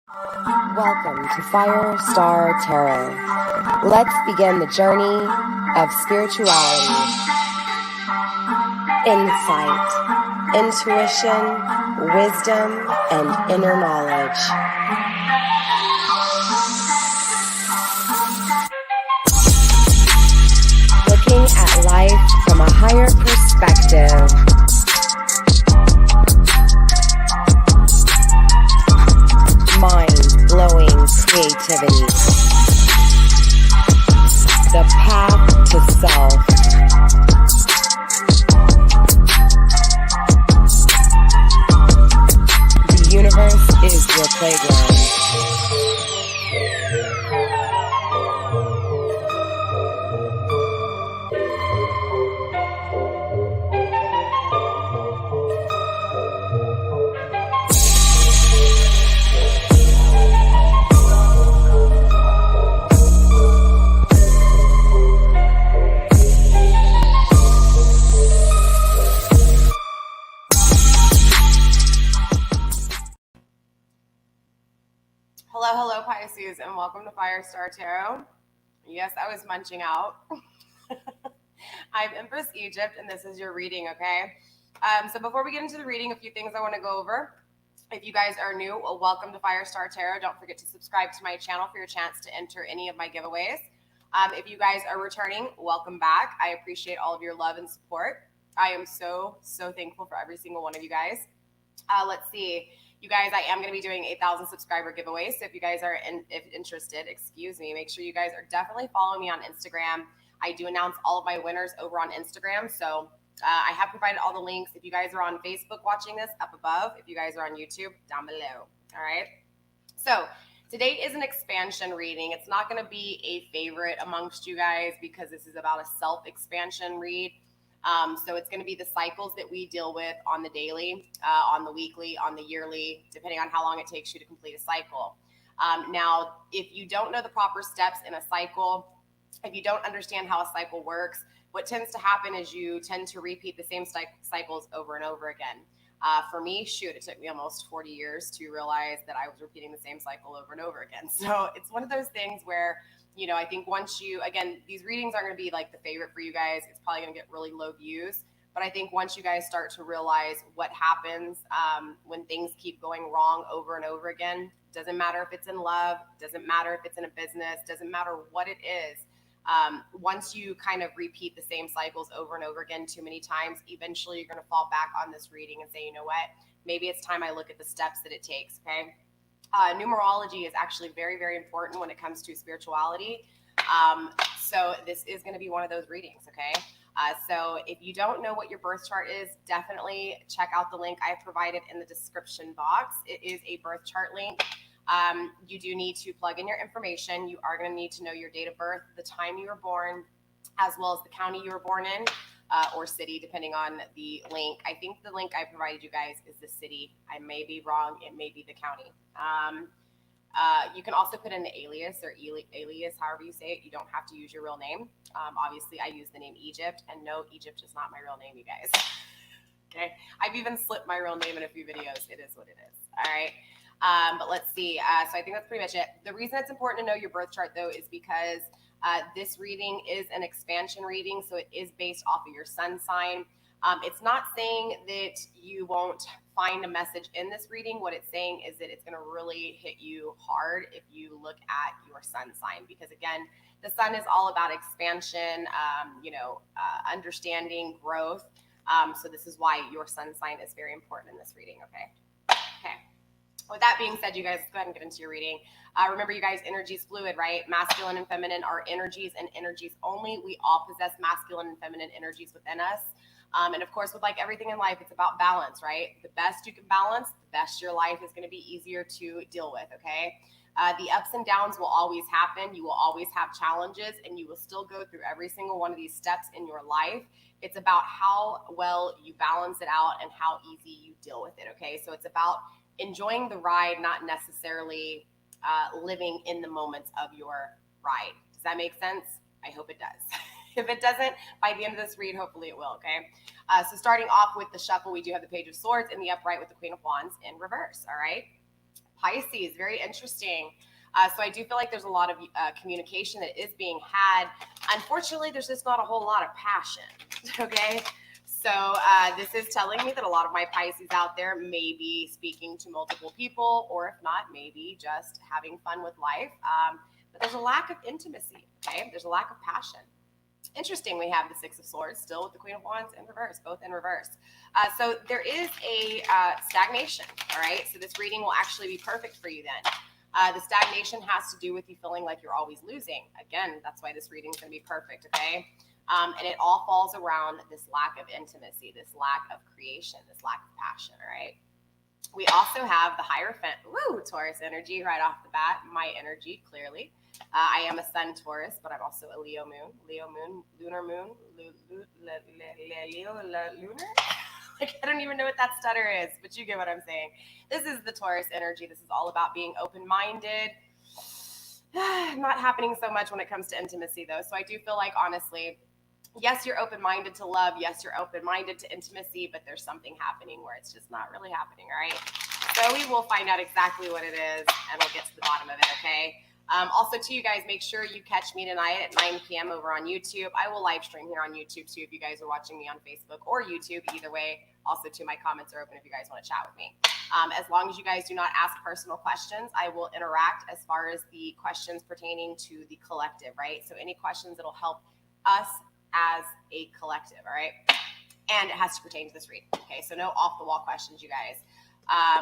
Welcome to FireStar Tarot. Let's begin the journey of spirituality, insight, intuition, wisdom, and inner knowledge. Looking at life from a higher perspective. Mind-blowing creativity. The path to self. The universe is your playground. Hello, Pisces, and welcome to FireStar Tarot. Yes, I was munching out. I'm Empress Egypt, and this is your reading, okay? So before we get into the reading, a few things I want to go over. If you guys are new, well, welcome to FireStar Tarot. Don't forget to subscribe to my channel for your chance to enter any of my giveaways. If you guys are returning, welcome back. I appreciate all of your love and support. I am so thankful for every single one of you guys. Let's see. You guys, I am going to be doing 8,000 subscriber giveaways. So if you guys are interested, make sure you guys are definitely following me on Instagram. I do announce all of my winners over on Instagram. So I have provided all the links. If you guys are on Facebook watching this, up above. If you guys are on YouTube, down below. All right. So today is an expansion reading. It's not going to be a favorite amongst you guys because this is about a self-expansion read. So it's going to be the cycles that we deal with on the daily, on the weekly, on the yearly, depending on how long it takes you to complete a cycle. Now, if you don't know the proper steps in a cycle, if you don't understand how a cycle works, what tends to happen is you tend to repeat the same cycles over and over again. For me, it took me almost 40 years to realize that I was repeating the same cycle over and over again. So it's one of those things where, you know, I think once these readings aren't going to be like the favorite for you guys. It's probably going to get really low views. But I think once you guys start to realize what happens when things keep going wrong over and over again, doesn't matter if it's in love, doesn't matter if it's in a business, doesn't matter what it is. Once you kind of repeat the same cycles over and over again too many times, eventually you're going to fall back on this reading and say, you know what, maybe it's time I look at the steps that it takes, okay? Numerology is actually very important when it comes to spirituality. So this is going to be one of those readings, okay? So if you don't know what your birth chart is, definitely check out the link I provided in the description box. It is a birth chart link. You do need to plug in your information. You are going to need to know your date of birth, the time you were born, as well as the county you were born in. Or city, depending on the link. I think the link I provided you guys is the city. I may be wrong. It may be the county. You can also put in the alias or alias, however you say it. You don't have to use your real name. Obviously, I use the name Egypt, and no, Egypt is not my real name, you guys. Okay, I've even slipped my real name in a few videos. It is what it is. All right. But let's see. So I think that's pretty much it. The reason it's important to know your birth chart, though, is because this reading is an expansion reading, so it is based off of your sun sign. It's not saying that you won't find a message in this reading. What it's saying is that it's going to really hit you hard if you look at your sun sign, because again, the sun is all about expansion, understanding, growth. So this is why your sun sign is very important in this reading. Okay. With that being said, you guys, let's go ahead and get into your reading. Remember, you guys, energy is fluid, right? Masculine and feminine are energies and energies only. We all possess masculine and feminine energies within us. And of course, with like everything in life, it's about balance, right? The best you can balance, the best your life is going to be easier to deal with, okay? The ups and downs will always happen. You will always have challenges, and you will still go through every single one of these steps in your life. It's about how well you balance it out and how easy you deal with it, okay? So it's about enjoying the ride, not necessarily living in the moments of your ride. Does that make sense? I hope it does. If it doesn't, by the end of this read, hopefully it will, okay? So starting off with the shuffle, we do have the Page of Swords in the upright with the Queen of Wands in reverse, all right? Pisces, very interesting. So I do feel like there's a lot of communication that is being had. Unfortunately, there's just not a whole lot of passion, okay? So this is telling me that a lot of my Pisces out there may be speaking to multiple people, or if not, maybe just having fun with life. But there's a lack of intimacy, okay? There's a lack of passion. Interesting, we have the Six of Swords still with the Queen of Wands in reverse, both in reverse. So there is a stagnation, all right? So this reading will actually be perfect for you then. The stagnation has to do with you feeling like you're always losing. Again, that's why this reading is going to be perfect, okay? And it all falls around this lack of intimacy, this lack of creation, this lack of passion, all right? We also have the Hierophant, Taurus energy right off the bat, my energy, clearly. I am a Sun Taurus, but I'm also a Leo moon, lunar moon, lunar? Like, I don't even know what that stutter is, but you get what I'm saying. This is the Taurus energy. This is all about being open-minded. Not happening so much when it comes to intimacy, though. So I do feel like, honestly, yes, you're open-minded to love. Yes, you're open-minded to intimacy, but there's something happening where it's just not really happening, all right? So we will find out exactly what it is, and we'll get to the bottom of it, okay? Also, to you guys, make sure you catch me tonight at 9 p.m. over on YouTube. I will live stream here on YouTube, too, if you guys are watching me on Facebook or YouTube. Either way, also, too, my comments are open if you guys want to chat with me. As long as you guys do not ask personal questions, I will interact as far as the questions pertaining to the collective, right? So any questions that will help us as a collective, all right? And it has to pertain to this reading, okay? So no off-the-wall questions, you guys.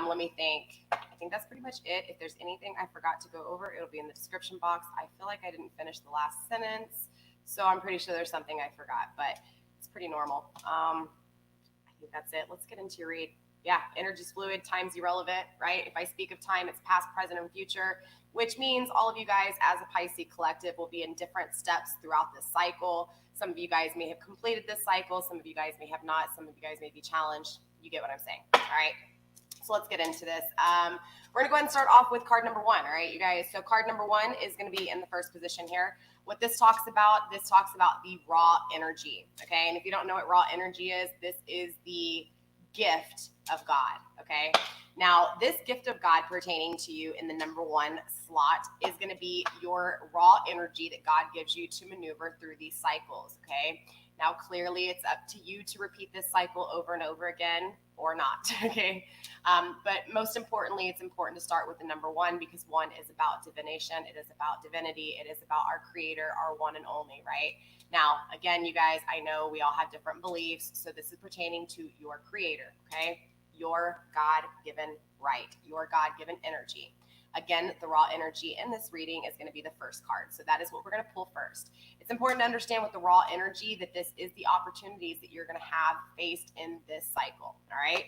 Let me think. I think that's pretty much it. If there's anything I forgot to go over, it'll be in the description box. I feel like I didn't finish the last sentence, so I'm pretty sure there's something I forgot, but it's pretty normal. I think that's it. Let's get into your read. Yeah, energy's fluid, time's irrelevant, right? If I speak of time, it's past, present, and future, which means all of you guys as a Pisces collective will be in different steps throughout this cycle. Some of you guys may have completed this cycle. Some of you guys may have not. Some of you guys may be challenged. You get what I'm saying, all right? So let's get into this. We're going to go ahead and start off with card number 1, all right, you guys? So card number 1 is going to be in the first position here. What this talks about the raw energy, okay? And if you don't know what raw energy is, this is the gift of God, okay? Now, this gift of God pertaining to you in the number 1 slot is going to be your raw energy that God gives you to maneuver through these cycles, okay? Now, clearly, it's up to you to repeat this cycle over and over again or not, okay? But most importantly, it's important to start with the number 1 because 1 is about divination. It is about divinity. It is about our creator, our one and only, right? Now, again, you guys, I know we all have different beliefs, so this is pertaining to your creator, okay? Your God-given right, your God-given energy. Again, the raw energy in this reading is going to be the first card. So that is what we're going to pull first. It's important to understand with the raw energy that this is the opportunities that you're going to have faced in this cycle. All right.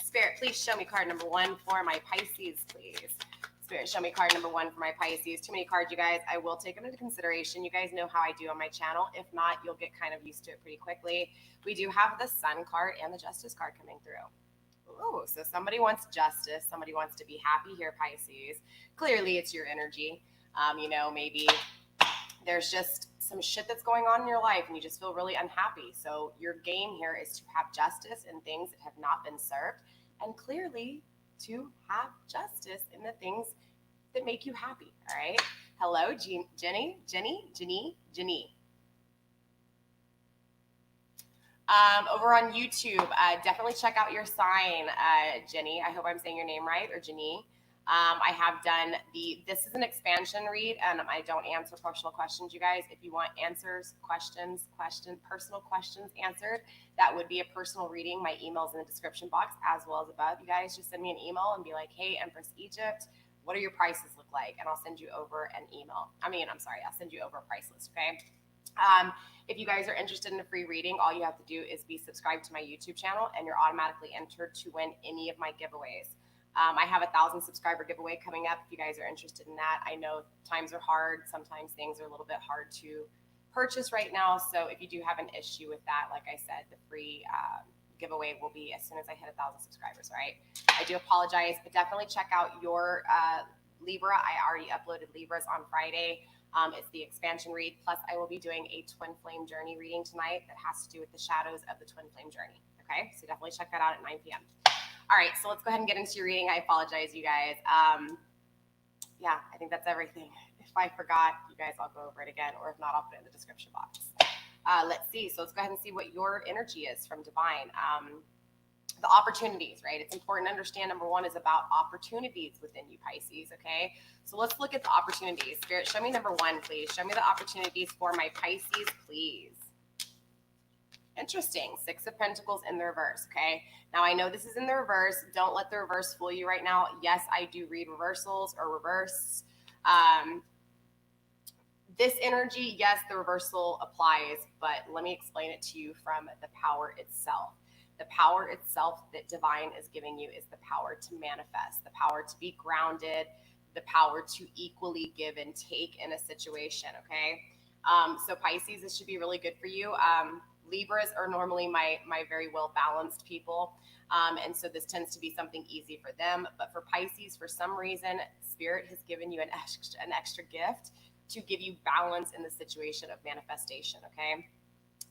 Spirit, please show me card number 1 for my Pisces, please. Spirit, show me card number 1 for my Pisces. Too many cards, you guys. I will take them into consideration. You guys know how I do on my channel. If not, you'll get kind of used to it pretty quickly. We do have the Sun card and the Justice card coming through. Ooh, so somebody wants justice. Somebody wants to be happy here, Pisces. Clearly, it's your energy. You know, maybe there's just some shit that's going on in your life and you just feel really unhappy. So your game here is to have justice in things that have not been served and clearly to have justice in the things that make you happy, all right? Hello, Jenny. Over on YouTube, definitely check out your sign, Jenny. I hope I'm saying your name right, or Jenny. I have done this is an expansion read, and I don't answer personal questions, you guys. If you want answers, personal questions answered, that would be a personal reading. My email's in the description box as well as above. You guys just send me an email and be like, hey, Empress Egypt, what do your prices look like? And I'll send you over an email. I'll send you over a price list, okay? If you guys are interested in a free reading, all you have to do is be subscribed to my YouTube channel and you're automatically entered to win any of my giveaways. I have a 1,000 subscriber giveaway coming up if you guys are interested in that. I know times are hard. Sometimes things are a little bit hard to purchase right now. So if you do have an issue with that, like I said, the free giveaway will be as soon as I hit 1,000 subscribers, all right? I do apologize, but definitely check out your Libra. I already uploaded Libras on Friday. It's the expansion read. Plus, I will be doing a twin flame journey reading tonight that has to do with the shadows of the twin flame journey. Okay, so definitely check that out at 9 p.m. All right, so let's go ahead and get into your reading. I apologize, you guys. Yeah, I think that's everything. If I forgot, you guys, I'll go over it again, or if not, I'll put it in the description box. Let's see. So let's go ahead and see what your energy is from Divine. The opportunities, right? It's important to understand, number one is about opportunities within you, Pisces, okay? So let's look at the opportunities. Spirit, show me number one, please. Show me the opportunities for my Pisces, please. Interesting. Six of Pentacles in the reverse, okay? Now, I know this is in the reverse. Don't let the reverse fool you right now. Yes, I do read reversals or reverse. This energy, yes, the reversal applies, but let me explain it to you from the power itself. The power itself that Divine is giving you is the power to manifest, the power to be grounded, the power to equally give and take in a situation, okay? So Pisces, this should be really good for you. Libras are normally my very well balanced people. And so this tends to be something easy for them. But for Pisces, for some reason, Spirit has given you an extra gift to give you balance in the situation of manifestation, okay?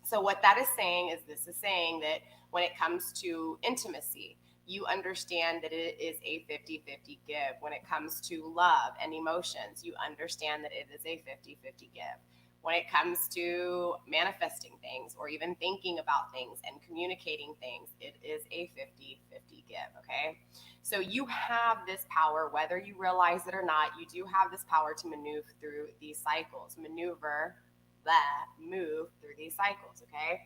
So what that is saying is, this is saying that when it comes to intimacy, you understand that it is a 50-50 give. When it comes to love and emotions, you understand that it is a 50-50 give. When it comes to manifesting things or even thinking about things and communicating things, it is a 50-50 give, okay? So you have this power, whether you realize it or not, you do have this power to maneuver through these cycles, move through these cycles, okay?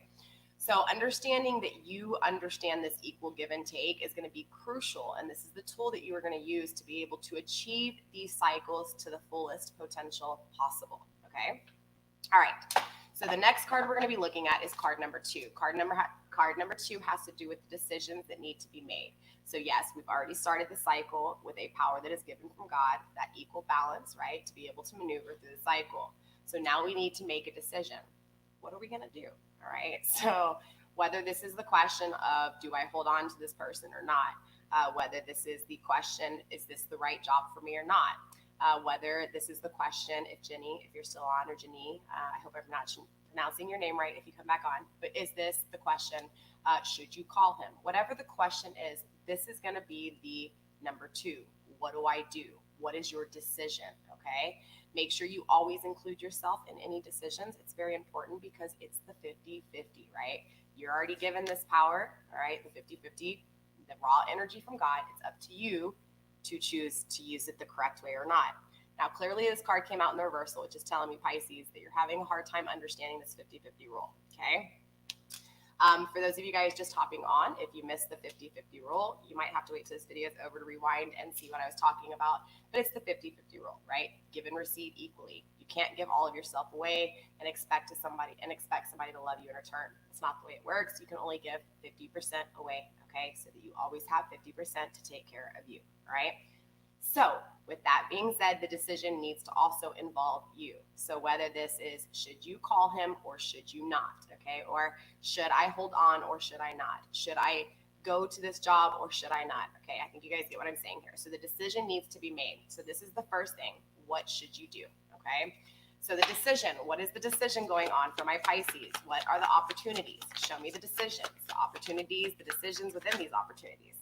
So understanding that you understand this equal give and take is going to be crucial, and this is the tool that you are going to use to be able to achieve these cycles to the fullest potential possible, okay? All right, so the next card we're going to be looking at is card number two. Card number two has to do with the decisions that need to be made. So yes, we've already started the cycle with a power that is given from God, that equal balance, right, to be able to maneuver through the cycle. So now we need to make a decision. What are we going to do? All right, so whether this is the question of, do I hold on to this person or not? Whether this is the question, is this the right job for me or not? Whether this is the question, if you're still on, or Jenny, I hope I'm not pronouncing your name right if you come back on, but is this the question, should you call him? Whatever the question is, this is going to be the number two. What do I do? What is your decision? Okay. Make sure you always include yourself in any decisions. It's very important because it's the 50-50, right? You're already given this power, all right? The 50-50, the raw energy from God. It's up to you to choose to use it the correct way or not. Now, clearly this card came out in the reversal, which is telling me, Pisces, that you're having a hard time understanding this 50-50 rule, okay? For those of you guys just hopping on, if you missed the 50-50 rule, you might have to wait till this video is over to rewind and see what I was talking about. But it's the 50-50 rule, right? Give and receive equally. You can't give all of yourself away and expect somebody to love you in return. It's not the way it works. You can only give 50% away, okay? So that you always have 50% to take care of you, all right? So with that being said, the decision needs to also involve you. So whether this is, should you call him or should you not, okay? Or should I hold on or should I not? Should I go to this job or should I not? Okay, I think you guys get what I'm saying here. So the decision needs to be made. So this is the first thing. What should you do, okay? So the decision, what is the decision going on for my Pisces? What are the opportunities? Show me the decisions, the opportunities, the decisions within these opportunities.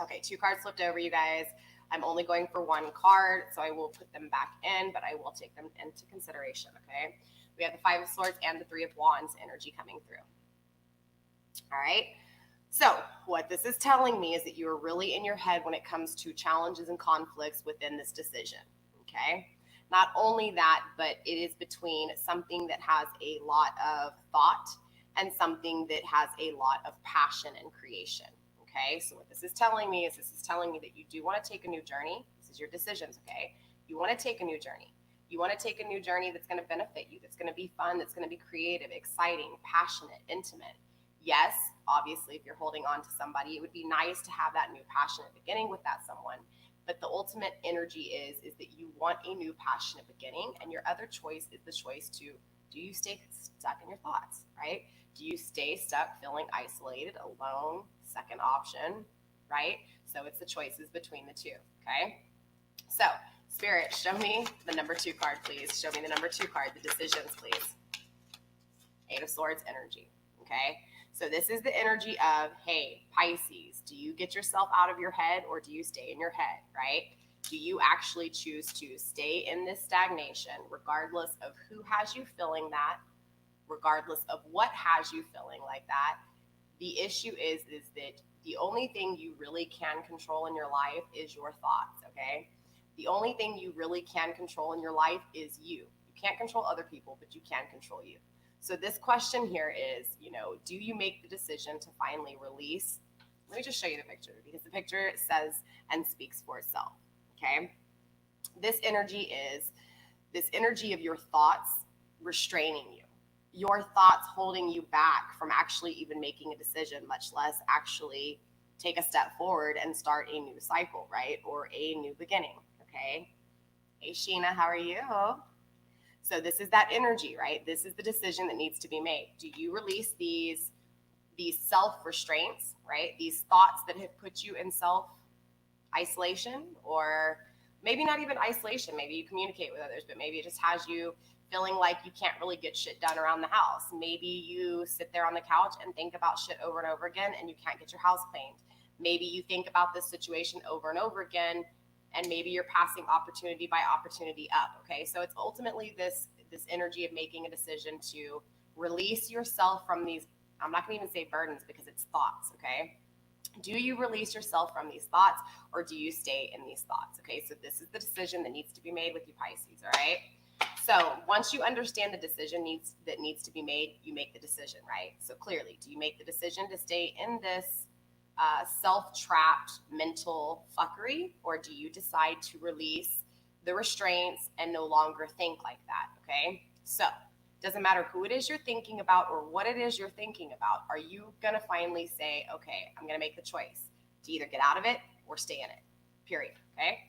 Okay, two cards flipped over, you guys. I'm only going for one card, so I will put them back in, but I will take them into consideration, okay? We have the Five of Swords and the Three of Wands energy coming through. All right, so what this is telling me is that you're really in your head when it comes to challenges and conflicts within this decision, okay? Not only that, but it is between something that has a lot of thought and something that has a lot of passion and creation. Okay, so what this is telling me is that you do want to take a new journey. This is your decisions, okay? You want to take a new journey. You want to take a new journey that's going to benefit you, that's going to be fun, that's going to be creative, exciting, passionate, intimate. Yes, obviously, if you're holding on to somebody, it would be nice to have that new passionate beginning with that someone. But the ultimate energy is that you want a new passionate beginning, and your other choice is the choice to, do you stay stuck in your thoughts, right? Do you stay stuck feeling isolated, alone? Second option, right? So it's the choices between the two, okay? So, Spirit, show me the number two card, please. Show me the number two card, the decisions, please. Eight of Swords energy, okay? So this is the energy of, hey, Pisces, do you get yourself out of your head or do you stay in your head, right? Do you actually choose to stay in this stagnation regardless of who has you feeling that, regardless of what has you feeling like that? The issue is that the only thing you really can control in your life is your thoughts, okay? The only thing you really can control in your life is you. You can't control other people, but you can control you. So this question here is, do you make the decision to finally release? Let me just show you the picture because the picture says and speaks for itself, okay? This energy is this energy of your thoughts restraining you. Your thoughts holding you back from actually even making a decision, much less actually take a step forward and start a new cycle, right? Or a new beginning, okay? Hey, Sheena, how are you? So this is that energy, right? This is the decision that needs to be made. Do you release these self-restraints, right? These thoughts that have put you in self-isolation, or maybe not even isolation. Maybe you communicate with others, but maybe it just has you feeling like you can't really get shit done around the house. Maybe you sit there on the couch and think about shit over and over again and you can't get your house cleaned. Maybe you think about this situation over and over again and maybe you're passing opportunity by opportunity up, okay? So it's ultimately this energy of making a decision to release yourself from these, I'm not gonna even say burdens because it's thoughts, okay? Do you release yourself from these thoughts or do you stay in these thoughts, okay? So this is the decision that needs to be made with you, Pisces, all right? So once you understand the decision that needs to be made, you make the decision, right? So clearly, do you make the decision to stay in this self-trapped mental fuckery, or do you decide to release the restraints and no longer think like that, okay? So doesn't matter who it is you're thinking about or what it is you're thinking about, are you gonna finally say, okay, I'm gonna make the choice to either get out of it or stay in it, period, okay?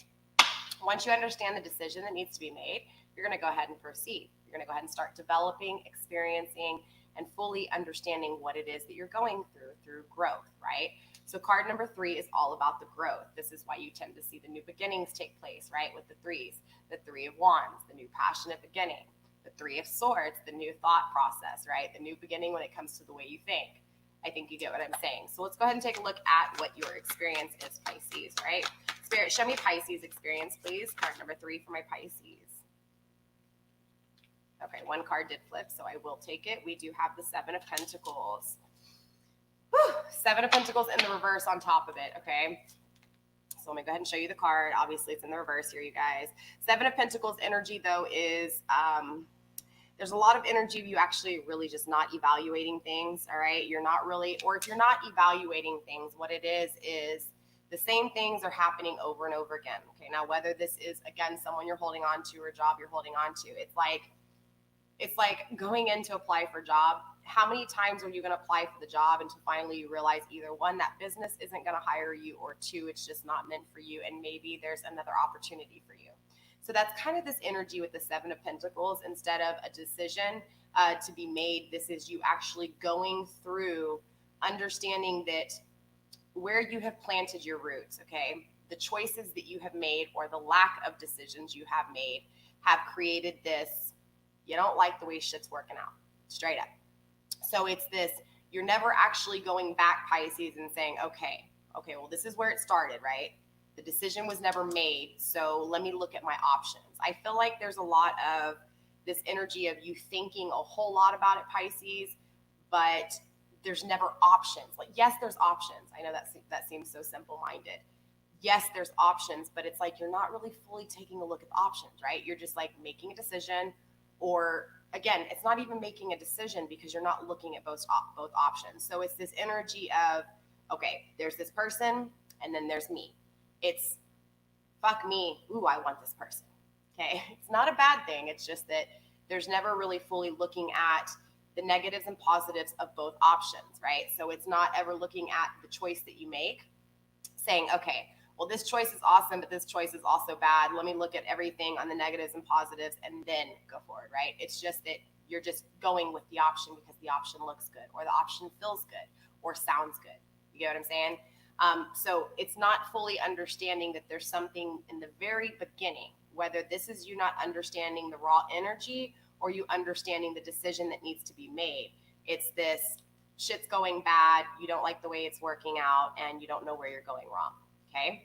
Once you understand the decision that needs to be made, you're gonna go ahead and proceed. You're gonna go ahead and start developing, experiencing, and fully understanding what it is that you're going through growth, right? So card number 3 is all about the growth. This is why you tend to see the new beginnings take place, right? With the threes, the 3 of Wands, the new passionate beginning, the 3 of Swords, the new thought process, right? The new beginning when it comes to the way you think. I think you get what I'm saying. So let's go ahead and take a look at what your experience is, Pisces, right? Spirit, show me Pisces experience, please. Card number 3 for my Pisces. Okay, one card did flip, so I will take it. We do have the 7 of Pentacles. Whew, 7 of Pentacles in the reverse on top of it, okay? So let me go ahead and show you the card. Obviously, it's in the reverse here, you guys. 7 of Pentacles energy, though, is there's a lot of energy of you actually really just not evaluating things, all right? You're not really, or if you're not evaluating things, what it is the same things are happening over and over again, okay? Now, whether this is, again, someone you're holding on to or a job you're holding on to, it's like going in to apply for a job. How many times are you going to apply for the job until finally you realize either 1, that business isn't going to hire you, or 2, it's just not meant for you and maybe there's another opportunity for you. So that's kind of this energy with the 7 of Pentacles. Instead of a decision to be made, this is you actually going through understanding that where you have planted your roots, okay? The choices that you have made or the lack of decisions you have made have created this, you don't like the way shit's working out, straight up. So it's this, you're never actually going back, Pisces, and saying, okay, well, this is where it started, right? The decision was never made, so let me look at my options. I feel like there's a lot of this energy of you thinking a whole lot about it, Pisces, but there's never options. Like, yes, there's options. I know that seems so simple-minded. Yes, there's options, but it's like you're not really fully taking a look at the options, right? You're just like making a decision, or again, it's not even making a decision because you're not looking at both options. So it's this energy of, okay, there's this person and then there's me. It's fuck me, ooh, I want this person, okay? It's not a bad thing. It's just that there's never really fully looking at the negatives and positives of both options, right? So it's not ever looking at the choice that you make, saying, okay, well, this choice is awesome, but this choice is also bad. Let me look at everything on the negatives and positives and then go forward, right? It's just that you're just going with the option because the option looks good or the option feels good or sounds good. You get what I'm saying? So it's not fully understanding that there's something in the very beginning, whether this is you not understanding the raw energy or you understanding the decision that needs to be made. It's this shit's going bad, you don't like the way it's working out, and you don't know where you're going wrong, okay?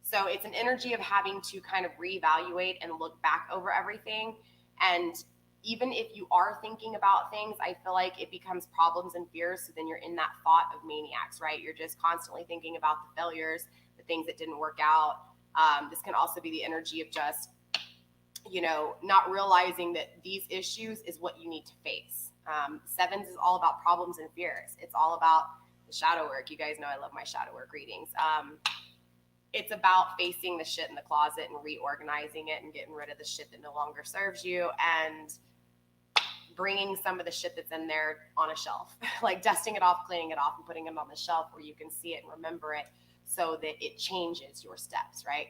So it's an energy of having to kind of reevaluate and look back over everything. And even if you are thinking about things, I feel like it becomes problems and fears. So then you're in that thought of maniacs, right? You're just constantly thinking about the failures, the things that didn't work out. This can also be the energy of just, not realizing that these issues is what you need to face. Sevens is all about problems and fears. It's all about the shadow work. You guys know I love my shadow work readings. It's about facing the shit in the closet and reorganizing it and getting rid of the shit that no longer serves you and bringing some of the shit that's in there on a shelf, like dusting it off, cleaning it off, and putting it on the shelf where you can see it and remember it so that it changes your steps, right?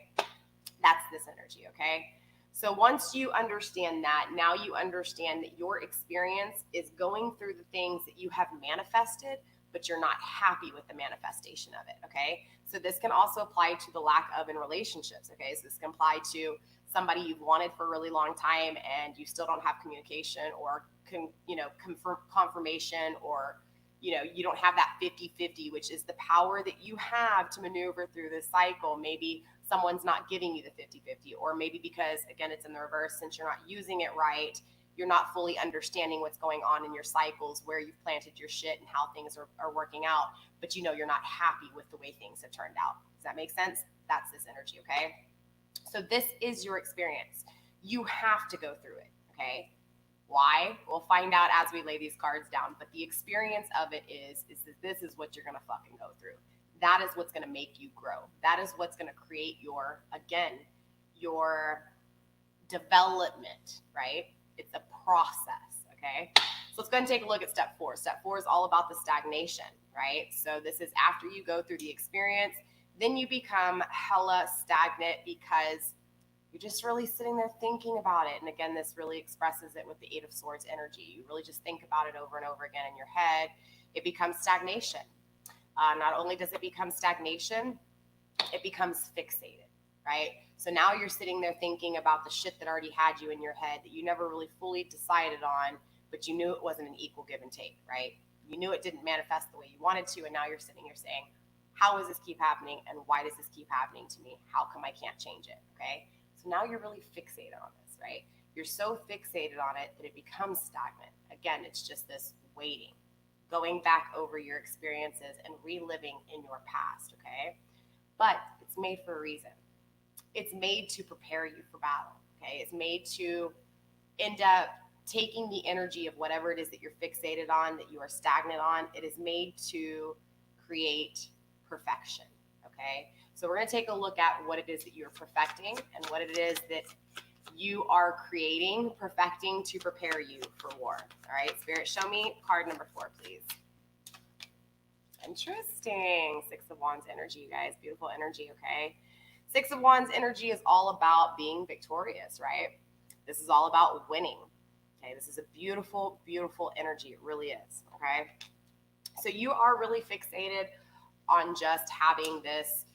That's this energy, okay? So once you understand that, now you understand that your experience is going through the things that you have manifested, but you're not happy with the manifestation of it, okay? So this can also apply to the lack of in relationships, okay? So this can apply to somebody you've wanted for a really long time and you still don't have communication or confirmation, or you don't have that 50-50, which is the power that you have to maneuver through this cycle. Maybe someone's not giving you the 50-50, or maybe because, again, it's in the reverse, since you're not using it right, you're not fully understanding what's going on in your cycles, where you've planted your shit and how things are working out, but you're not happy with the way things have turned out. Does that make sense? That's this energy, okay? So this is your experience. You have to go through it, okay? Why? We'll find out as we lay these cards down, but the experience of it is that this is what you're gonna fucking go through. That is what's gonna make you grow. That is what's gonna create your development, right? It's a process, okay? So let's go ahead and take a look at step 4. Step 4 is all about the stagnation, right? So this is after you go through the experience, then you become hella stagnant because you're just really sitting there thinking about it. And again, this really expresses it with the 8 of Swords energy. You really just think about it over and over again in your head. It becomes stagnation. Not only does it become stagnation, it becomes fixated, right? So now you're sitting there thinking about the shit that already had you in your head that you never really fully decided on, but you knew it wasn't an equal give and take, right? You knew it didn't manifest the way you wanted to, and now you're sitting here saying, how does this keep happening, and why does this keep happening to me? How come I can't change it, okay? So now you're really fixated on this, right? You're so fixated on it that it becomes stagnant. Again, it's just this waiting, going back over your experiences and reliving in your past, okay? But it's made for a reason. It's made to prepare you for battle, okay? It's made to end up taking the energy of whatever it is that you're fixated on, that you are stagnant on. It is made to create perfection, okay? So we're going to take a look at what it is that you're perfecting and what it is that you are creating, perfecting to prepare you for war. All right, Spirit, show me card number 4, please. Interesting. 6 of Wands energy, you guys. Beautiful energy, okay? 6 of Wands energy is all about being victorious, right? This is all about winning, okay? This is a beautiful, beautiful energy. It really is, okay? So you are really fixated on just having this,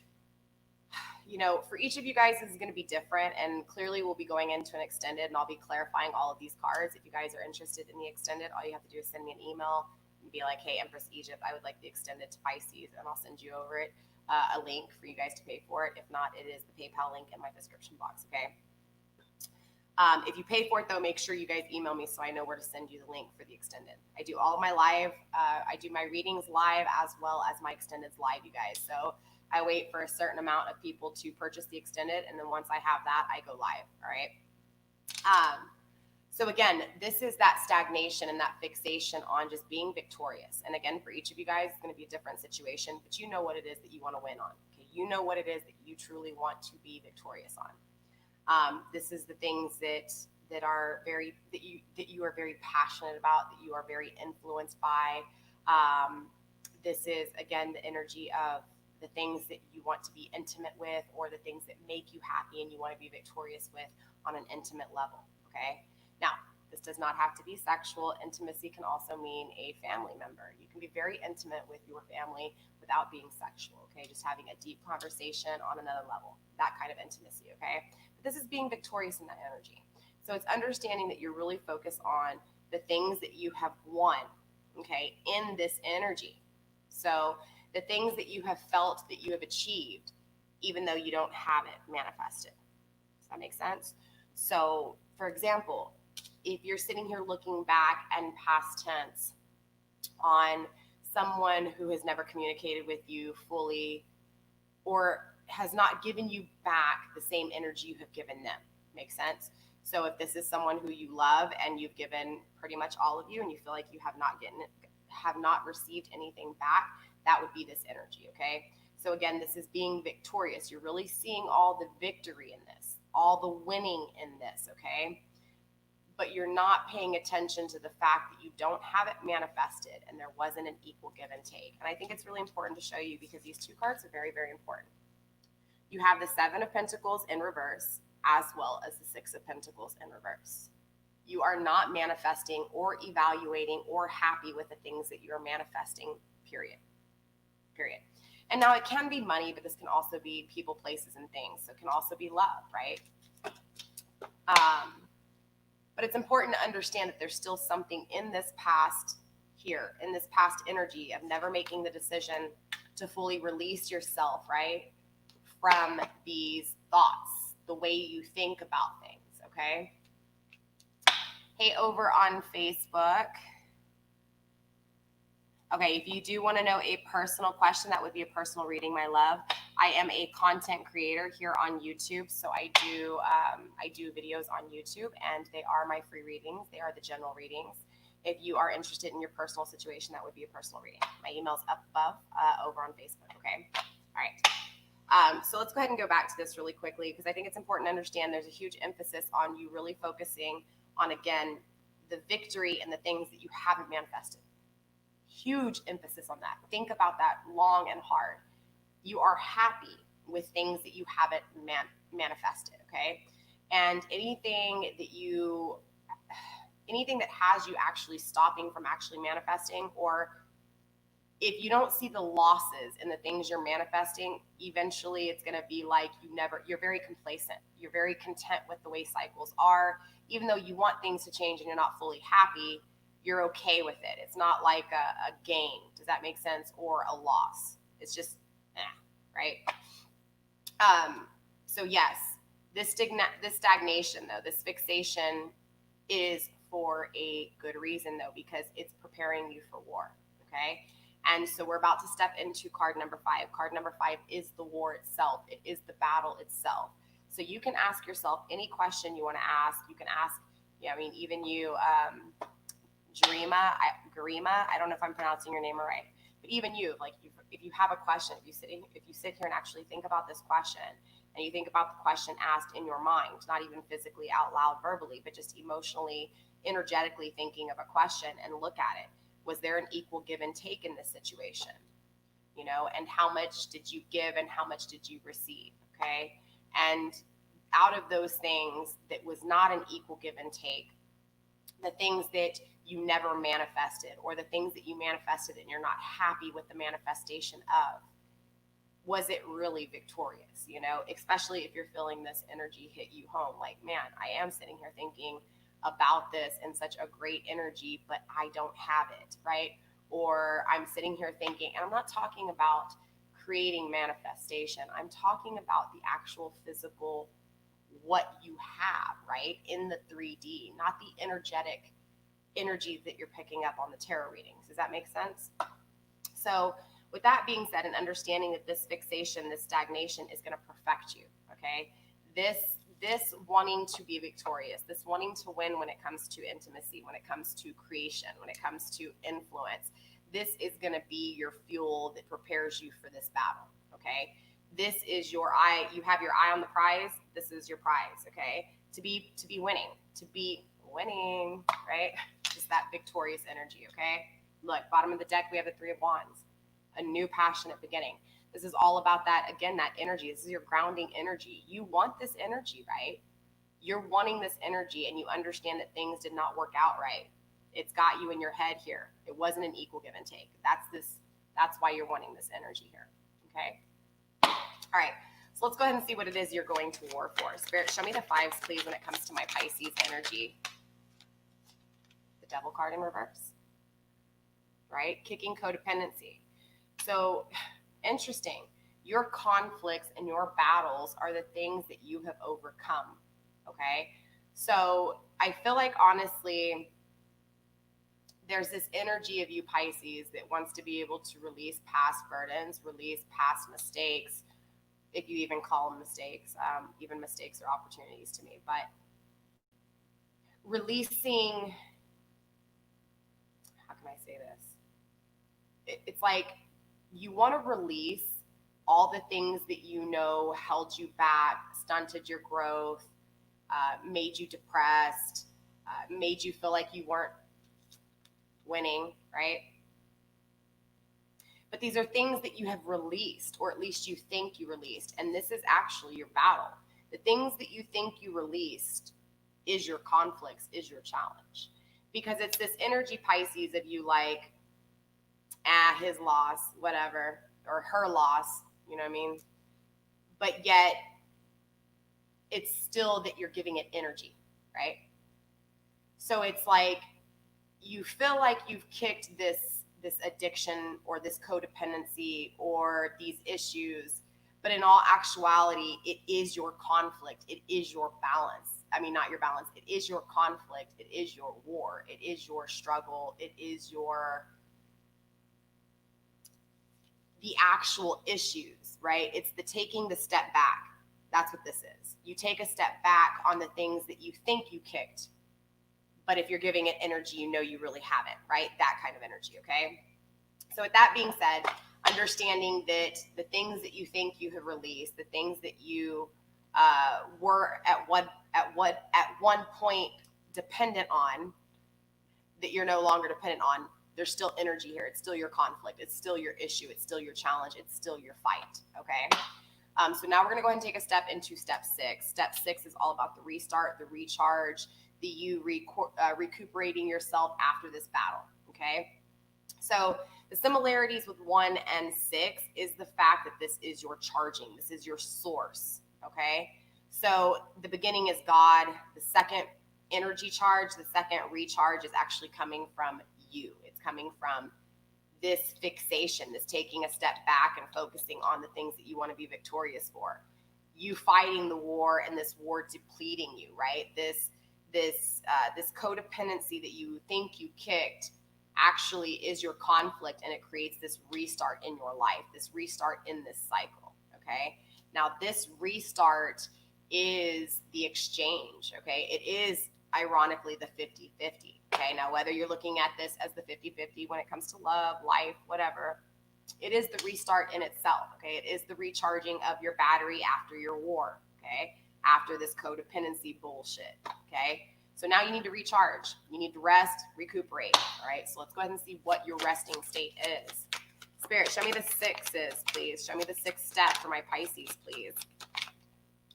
for each of you guys, this is going to be different, and clearly we'll be going into an extended, and I'll be clarifying all of these cards. If you guys are interested in the extended, all you have to do is send me an email and be like, hey, Empress Egypt, I would like the extended to Pisces, and I'll send you over it, a link for you guys to pay for it. If not, it is the PayPal link in my description box, okay? If you pay for it, though, make sure you guys email me so I know where to send you the link for the extended. I do all of my live, I do my readings live as well as my extendeds live, you guys. So I wait for a certain amount of people to purchase the extended, and then once I have that, I go live, all right? So again, this is that stagnation and that fixation on just being victorious. And again, for each of you guys, it's going to be a different situation, but you know what it is that you want to win on, okay? You know what it is that you truly want to be victorious on. This is the things that you are very passionate about, that you are very influenced by. This is, again, the energy of the things that you want to be intimate with, or the things that make you happy and you want to be victorious with on an intimate level, okay? Now, this does not have to be sexual. Intimacy can also mean a family member. You can be very intimate with your family without being sexual, okay? Just having a deep conversation on another level, that kind of intimacy, okay? But this is being victorious in that energy. So it's understanding that you're really focused on the things that you have won, okay, in this energy. So the things that you have felt that you have achieved, even though you don't have it manifested. Does that make sense? So, for example, if you're sitting here looking back and past tense on someone who has never communicated with you fully or has not given you back the same energy you have given them. Makes sense? So if this is someone who you love and you've given pretty much all of you and you feel like you have not received anything back, that would be this energy, okay? So again, this is being victorious. You're really seeing all the victory in this, all the winning in this, okay? But you're not paying attention to the fact that you don't have it manifested and there wasn't an equal give and take. And I think it's really important to show you because these two cards are very, very important. You have the Seven of Pentacles in reverse as well as the Six of Pentacles in reverse. You are not manifesting or evaluating or happy with the things that you are manifesting, period. And now it can be money, but this can also be people, places, and things. So it can also be love, right? But it's important to understand that there's still something in this past here, in this past energy of never making the decision to fully release yourself, right, from these thoughts, the way you think about things, okay? Hey, over on Facebook. Okay, if you do want to know a personal question, that would be a personal reading, my love. I am a content creator here on YouTube, so I do videos on YouTube, and they are my free readings. They are the general readings. If you are interested in your personal situation, that would be a personal reading. My email's up above over on Facebook, okay? All right. So let's go ahead and go back to this really quickly because I think it's important to understand there's a huge emphasis on you really focusing on, again, the victory and the things that you haven't manifested. Huge emphasis on that. Think about that long and hard. You are happy with things that you haven't manifested, okay? And anything that has you actually stopping from actually manifesting, or if you don't see the losses in the things you're manifesting, eventually it's going to be like you're very complacent. You're very content with the way cycles are. Even though you want things to change and you're not fully happy, you're okay with it. It's not like a gain. Does that make sense? Or a loss. It's just, right? So yes, this stagnation though, this fixation is for a good reason though, because it's preparing you for war, okay? And so we're about to step into card number 5. Card number 5 is the war itself. It is the battle itself. So you can ask yourself any question you want to ask. You can ask, even you, Garima, I don't know if I'm pronouncing your name right, but even you, if you have a question, if you sit here and actually think about this question, and you think about the question asked in your mind, not even physically out loud verbally, but just emotionally, energetically thinking of a question and look at it. Was there an equal give and take in this situation? And how much did you give and how much did you receive? Okay. And out of those things that was not an equal give and take, the things that you never manifested or the things that you manifested and you're not happy with the manifestation of, was it really victorious? Especially if you're feeling this energy hit you home, like, man, I am sitting here thinking about this in such a great energy, but I don't have it, right? Or I'm sitting here thinking, and I'm not talking about creating manifestation. I'm talking about the actual physical, what you have, right? In the 3D, not the energetic energies that you're picking up on the tarot readings. Does that make sense? So with that being said, and understanding that this fixation, this stagnation is going to perfect you, okay? This wanting to be victorious, this wanting to win when it comes to intimacy, when it comes to creation, when it comes to influence, this is going to be your fuel that prepares you for this battle, okay? This is your eye. You have your eye on the prize. This is your prize, okay? To be winning, right? Just that victorious energy, okay? Look, bottom of the deck, we have the Three of Wands, a new passionate beginning. This is all about that, again, that energy. This is your grounding energy. You want this energy, right? You're wanting this energy and you understand that things did not work out right. It's got you in your head here. It wasn't an equal give and take. That's why you're wanting this energy here, okay? All right, so let's go ahead and see what it is you're going to war for. Spirit, show me the 5s, please, when it comes to my Pisces energy. The Devil card in reverse. right? Kicking codependency. So interesting. Your conflicts and your battles are the things that you have overcome. Okay. So I feel like honestly, there's this energy of you Pisces that wants to be able to release past burdens, release past mistakes, if you even call them mistakes. Even mistakes are opportunities to me, but releasing, how can I say this? It's like you want to release all the things that you know held you back, stunted your growth, made you depressed, made you feel like you weren't winning, right? But these are things that you have released, or at least you think you released. And this is actually your battle. The things that you think you released is your conflicts, is your challenge. Because it's this energy, Pisces, of you like, his loss, whatever, or her loss, you know what I mean? But yet, it's still that you're giving it energy, right? So it's like, you feel like you've kicked this addiction or this codependency or these issues, but in all actuality, it is your conflict. It is your balance. I mean, not your balance. It is your conflict. It is your war. It is your struggle. It is the actual issues, right? It's the taking the step back. That's what this is. You take a step back on the things that you think you kicked, but if you're giving it energy, you know you really haven't, right? That kind of energy, okay? So with that being said, understanding that the things that you think you have released, the things that you were at one point dependent on, that you're no longer dependent on, there's still energy here. It's still your conflict. It's still your issue. It's still your challenge. It's still your fight, okay? So now we're going to go ahead and take a step into step 6. Step 6 is all about the restart, the recharge, you recuperating yourself after this battle, okay? So the similarities with 1 and 6 is the fact that this is your charging. This is your source, okay? So the beginning is God. The second energy charge, the second recharge is actually coming from you. It's coming from this fixation, this taking a step back and focusing on the things that you want to be victorious for. You fighting the war and this war depleting you, right? This codependency that you think you kicked actually is your conflict, and it creates this restart in your life, this restart in this cycle, okay? Now, this restart is the exchange, okay? It is, ironically, the 50-50, okay? Now, whether you're looking at this as the 50-50 when it comes to love, life, whatever, it is the restart in itself, okay? It is the recharging of your battery after your war, okay? After this codependency bullshit, okay? So now you need to recharge. You need to rest, recuperate, all right? So let's go ahead and see what your resting state is. Spirit, show me the 6s, please. Show me the 6th step for my Pisces, please.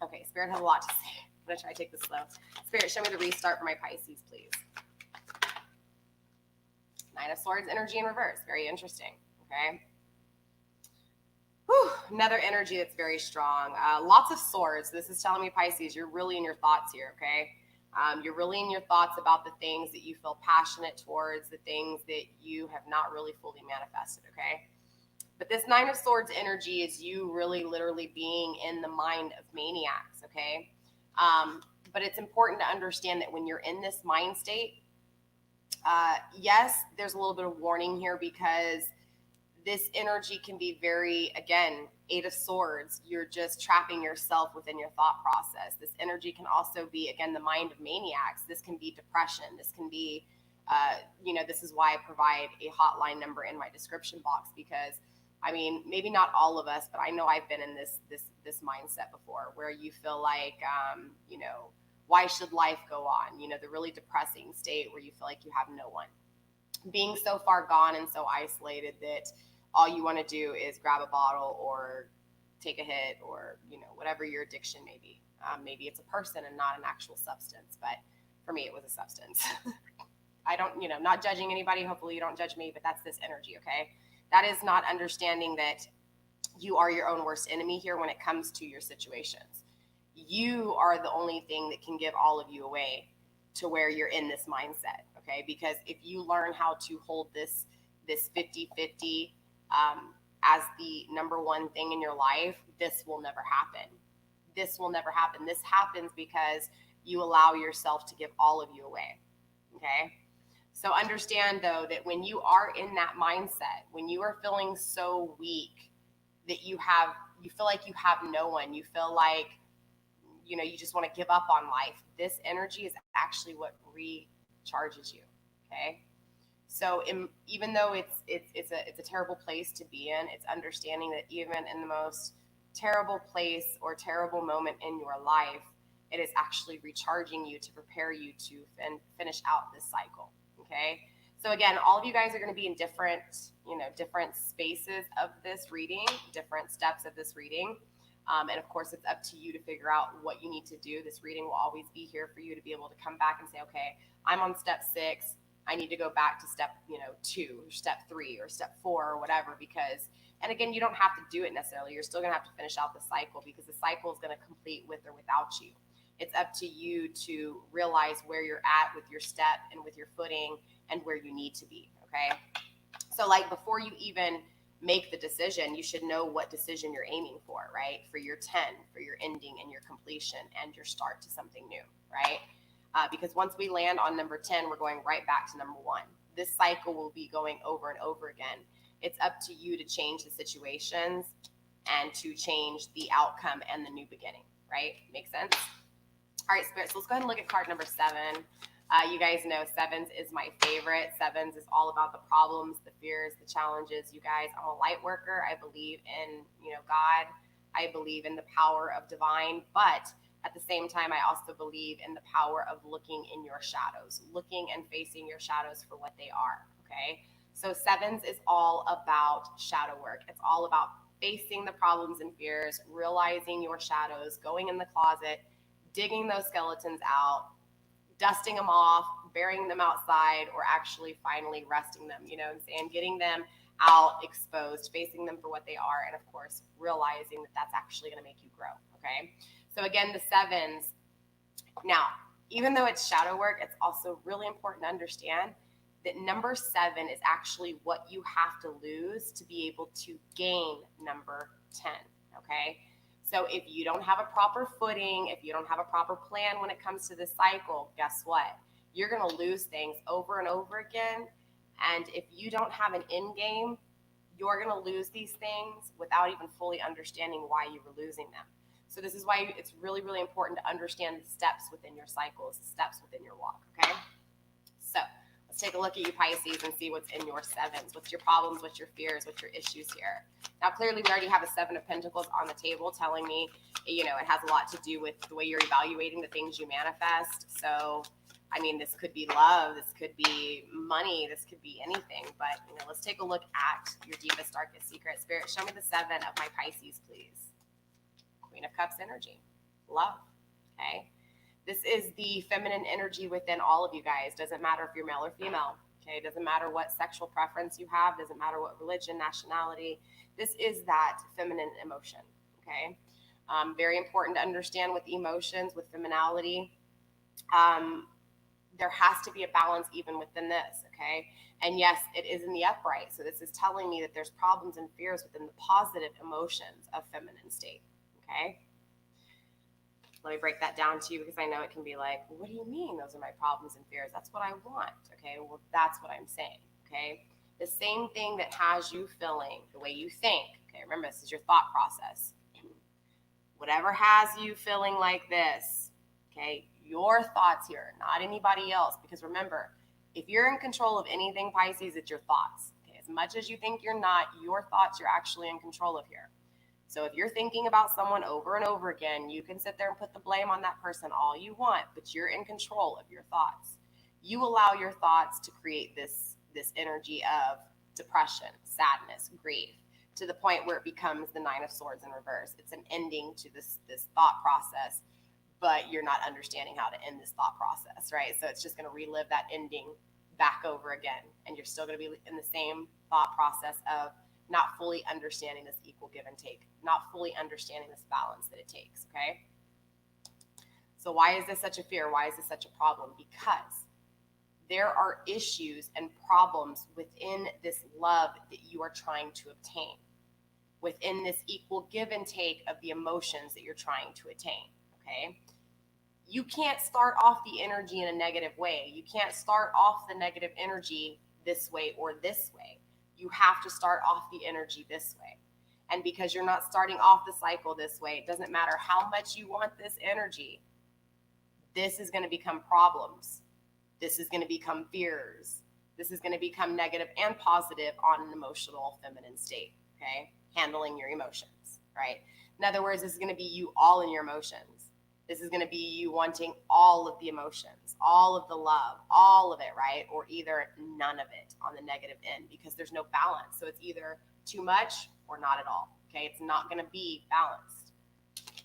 Okay, Spirit has a lot to say. I'm going to try to take this slow. Spirit, show me the restart for my Pisces, please. 9 of Swords, energy in reverse. Very interesting, okay? Whew, another energy that's very strong. Lots of swords. This is telling me, Pisces, you're really in your thoughts here, okay? You're really in your thoughts about the things that you feel passionate towards, the things that you have not really fully manifested, okay? But this 9 of Swords energy is you really literally being in the mind of maniacs, okay? But it's important to understand that when you're in this mind state, yes, there's a little bit of warning here because this energy can be very, again, 8 of Swords. You're just trapping yourself within your thought process. This energy can also be, again, the mind of maniacs. This can be depression. This can be, this is why I provide a hotline number in my description box because, I mean, maybe not all of us, but I know I've been in this mindset before where you feel like, why should life go on? The really depressing state where you feel like you have no one. Being so far gone and so isolated that all you want to do is grab a bottle or take a hit or, whatever your addiction may be. Maybe it's a person and not an actual substance, but for me, it was a substance. I don't, not judging anybody. Hopefully you don't judge me, but that's this energy, okay? That is not understanding that you are your own worst enemy here when it comes to your situations. You are the only thing that can give all of you away to where you're in this mindset, okay? Because if you learn how to hold this this 50-50 as the number one thing in your life, this will never happen. This will never happen. This happens because you allow yourself to give all of you away. Okay? So understand, though, that when you are in that mindset, when you are feeling so weak that you feel like you have no one, you feel like, you just want to give up on life, this energy is actually what recharges you. Okay? So even though it's a terrible place to be in, it's understanding that even in the most terrible place or terrible moment in your life, it is actually recharging you to prepare you to finish out this cycle. Okay. So again, all of you guys are going to be in different spaces of this reading, different steps of this reading. And of course, it's up to you to figure out what you need to do. This reading will always be here for you to be able to come back and say, okay, I'm on step 6. I need to go back to step, 2 or step 3 or step 4 or whatever, because, and again, you don't have to do it necessarily. You're still going to have to finish out the cycle because the cycle is going to complete with or without you. It's up to you to realize where you're at with your step and with your footing and where you need to be. Okay. So like before you even make the decision, you should know what decision you're aiming for, right? For your 10, for your ending and your completion and your start to something new, right? Because once we land on number 10, we're going right back to number 1. This cycle will be going over and over again. It's up to you to change the situations and to change the outcome and the new beginning, right? Make sense? All right, Spirit, so let's go ahead and look at card number 7. You guys know 7s is my favorite. 7s is all about the problems, the fears, the challenges. You guys, I'm a light worker. I believe in, God. I believe in the power of divine, but at the same time, I also believe in the power of looking in your shadows, looking and facing your shadows for what they are, okay? So 7s is all about shadow work. It's all about facing the problems and fears, realizing your shadows, going in the closet, digging those skeletons out, dusting them off, burying them outside, or actually finally resting them, and getting them out, exposed, facing them for what they are, and of course, realizing that that's actually going to make you grow, okay? So again, the 7s. Now, even though it's shadow work, it's also really important to understand that number 7 is actually what you have to lose to be able to gain number 10, okay? So if you don't have a proper footing, if you don't have a proper plan when it comes to this cycle, guess what? You're going to lose things over and over again. And if you don't have an end game, you're going to lose these things without even fully understanding why you were losing them. So this is why it's really, really important to understand the steps within your cycles, the steps within your walk, okay? So let's take a look at you, Pisces, and see what's in your 7s. What's your problems, what's your fears, what's your issues here? Now, clearly, we already have a 7 of Pentacles on the table telling me, it has a lot to do with the way you're evaluating the things you manifest. So, this could be love, this could be money, this could be anything. But, let's take a look at your deepest, darkest secret. Spirit, show me the 7 of my Pisces, please. Queen of Cups energy, love, okay? This is the feminine energy within all of you guys. Doesn't matter if you're male or female, okay? Doesn't matter what sexual preference you have. Doesn't matter what religion, nationality. This is that feminine emotion, okay? Very important to understand with emotions, with femininity. There has to be a balance even within this, okay? And yes, it is in the upright. So this is telling me that there's problems and fears within the positive emotions of feminine state, okay? Let me break that down to you because I know it can be like, well, what do you mean those are my problems and fears? That's what I want, okay? Well, that's what I'm saying, okay? The same thing that has you feeling the way you think, okay? Remember, this is your thought process. Whatever has you feeling like this, okay? Your thoughts here, not anybody else. Because remember, if you're in control of anything, Pisces, it's your thoughts, okay? As much as you think you're not, your thoughts you're actually in control of here. So if you're thinking about someone over and over again, you can sit there and put the blame on that person all you want, but you're in control of your thoughts. You allow your thoughts to create this energy of depression, sadness, grief, to the point where it becomes the 9 of Swords in reverse. It's an ending to this thought process, but you're not understanding how to end this thought process, right? So it's just going to relive that ending back over again, and you're still going to be in the same thought process of not fully understanding this equal give and take, not fully understanding this balance that it takes, okay? So why is this such a fear? Why is this such a problem? Because there are issues and problems within this love that you are trying to obtain, within this equal give and take of the emotions that you're trying to attain, okay? You can't start off the energy in a negative way. You can't start off the negative energy this way or this way. You have to start off the energy this way. And because you're not starting off the cycle this way, it doesn't matter how much you want this energy, this is going to become problems. This is going to become fears. This is going to become negative and positive on an emotional feminine state, okay? Handling your emotions, right? In other words, this is going to be you all in your emotions. This is going to be you wanting all of the emotions, all of the love, all of it, right? Or either none of it on the negative end, because there's no balance. So it's either too much or not at all, okay? It's not going to be balanced.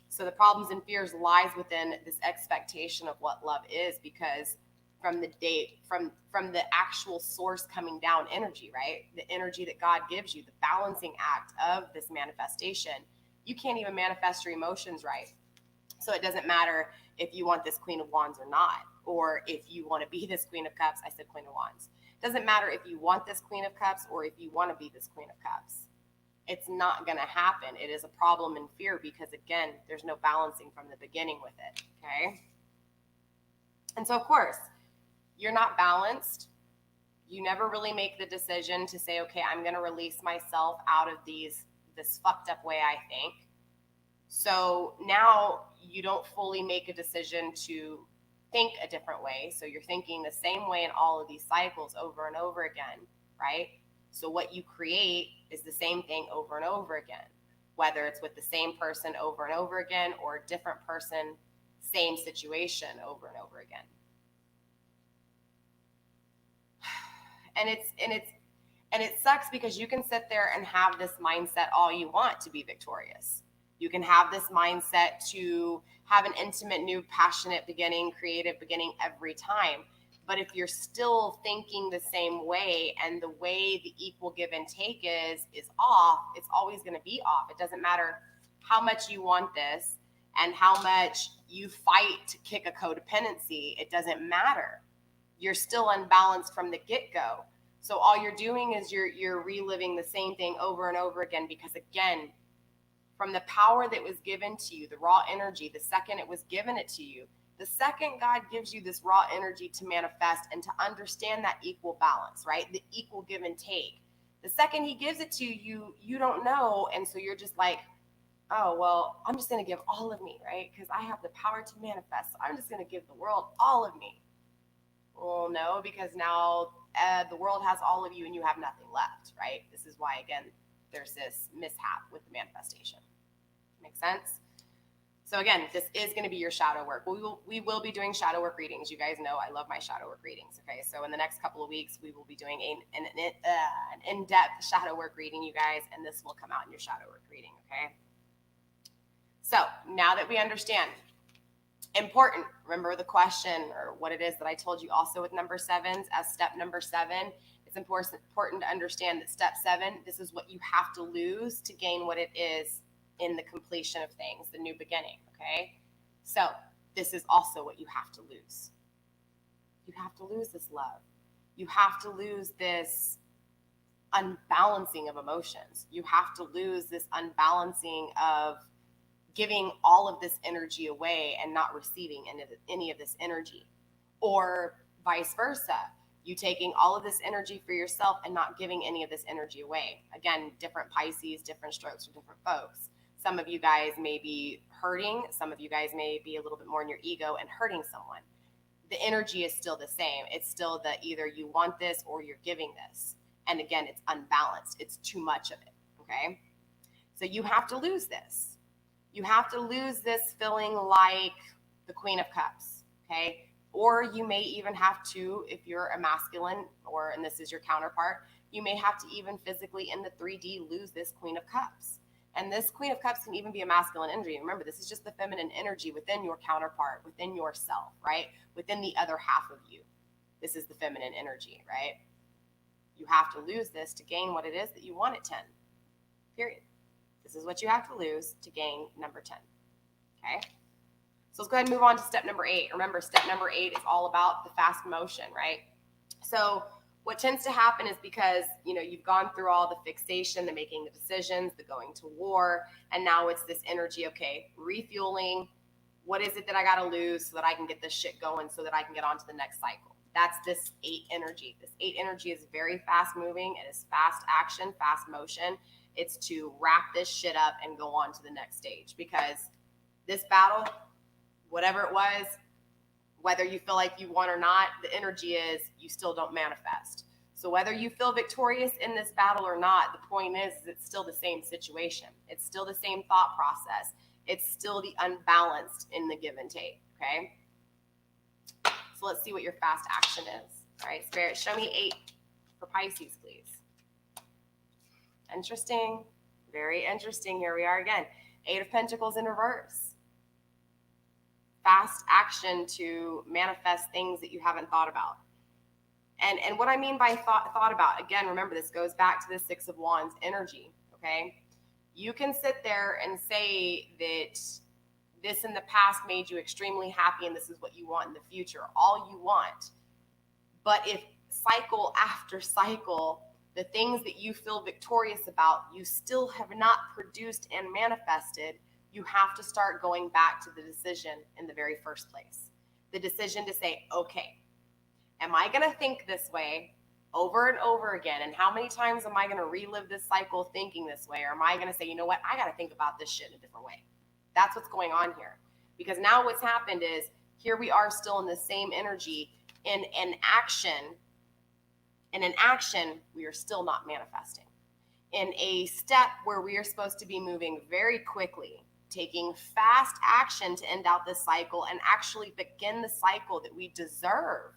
So the problems and fears lies within this expectation of what love is, because from the date, from the actual source coming down energy, right? The energy that God gives you, the balancing act of this manifestation, you can't even manifest your emotions right. So it doesn't matter if you want this Queen of Wands or not, or if you want to be this Queen of Cups. I said Queen of Wands. It doesn't matter if you want this Queen of Cups or if you want to be this Queen of Cups. It's not going to happen. It is a problem and fear because, again, there's no balancing from the beginning with it, okay? And so, of course, you're not balanced. You never really make the decision to say, okay, I'm going to release myself out of this fucked up way I think. So now you don't fully make a decision to think a different way. So you're thinking the same way in all of these cycles over and over again, right? So what you create is the same thing over and over again, whether it's with the same person over and over again or a different person, same situation over and over again. And it sucks because you can sit there and have this mindset all you want to be victorious. You can have this mindset to have an intimate, new, passionate beginning, creative beginning every time. But if you're still thinking the same way and the way the equal give and take is off, it's always going to be off. It doesn't matter how much you want this and how much you fight to kick a codependency. It doesn't matter. You're still unbalanced from the get-go. So all you're doing is you're reliving the same thing over and over again because, again, from the power that was given to you, the raw energy, the second it was given it to you, the second God gives you this raw energy to manifest and to understand that equal balance, right? The equal give and take. The second he gives it to you, you don't know. And so you're just like, oh, well, I'm just going to give all of me, right? Because I have the power to manifest. So I'm just going to give the world all of me. Well, no, because now the world has all of you and you have nothing left, right? This is why, again, there's this mishap with the manifestation. Make sense? So again, this is going to be your shadow work. We will be doing shadow work readings. You guys know I love my shadow work readings. Okay, so in the next couple of weeks, we will be doing an in-depth shadow work reading, you guys, and this will come out in your shadow work reading. Okay. So now that we understand, important, remember the question or what it is that I told you also with number 7s as step number 7. It's important to understand that step 7, this is what you have to lose to gain what it is in the completion of things, the new beginning, okay? So this is also what you have to lose. You have to lose this love. You have to lose this unbalancing of emotions. You have to lose this unbalancing of giving all of this energy away and not receiving any of this energy, or vice versa. You taking all of this energy for yourself and not giving any of this energy away. Again, different Pisces, different strokes for different folks. Some of you guys may be hurting. Some of you guys may be a little bit more in your ego and hurting someone. The energy is still the same. It's still the either you want this or you're giving this. And again, it's unbalanced. It's too much of it, okay? So you have to lose this. You have to lose this feeling like the Queen of Cups, okay? Or you may even have to, if you're a masculine, and this is your counterpart, you may have to even physically in the 3D lose this Queen of Cups. And this Queen of Cups can even be a masculine energy. Remember, this is just the feminine energy within your counterpart, within yourself, right? Within the other half of you. This is the feminine energy, right? You have to lose this to gain what it is that you want at 10, period. This is what you have to lose to gain number 10, okay? So let's go ahead and move on to step number 8. Remember, step number 8 is all about the fast motion, right? So what tends to happen is because, you've gone through all the fixation, the making the decisions, the going to war, and now it's this energy, okay, refueling. What is it that I got to lose so that I can get this shit going so that I can get on to the next cycle? That's this 8 energy. This 8 energy is very fast moving. It is fast action, fast motion. It's to wrap this shit up and go on to the next stage, because this battle, whatever it was, whether you feel like you won or not, the energy is you still don't manifest. So whether you feel victorious in this battle or not, the point is it's still the same situation. It's still the same thought process. It's still the unbalanced in the give and take, okay? So let's see what your fast action is. All right, Spirit, show me 8 for Pisces, please. Interesting. Very interesting. Here we are again. 8 of Pentacles in reverse. Fast action to manifest things that you haven't thought about. And what I mean by thought about, again, remember, this goes back to the 6 of Wands energy, okay? You can sit there and say that this in the past made you extremely happy and this is what you want in the future, all you want. But if cycle after cycle, the things that you feel victorious about, you still have not produced and manifested, you have to start going back to the decision in the very first place. The decision to say, okay, am I going to think this way over and over again? And how many times am I going to relive this cycle thinking this way? Or am I going to say, you know what, I got to think about this shit in a different way? That's what's going on here. Because now what's happened is here we are still in the same energy. In action, we are still not manifesting. In a step where we are supposed to be moving very quickly, taking fast action to end out this cycle and actually begin the cycle that we deserve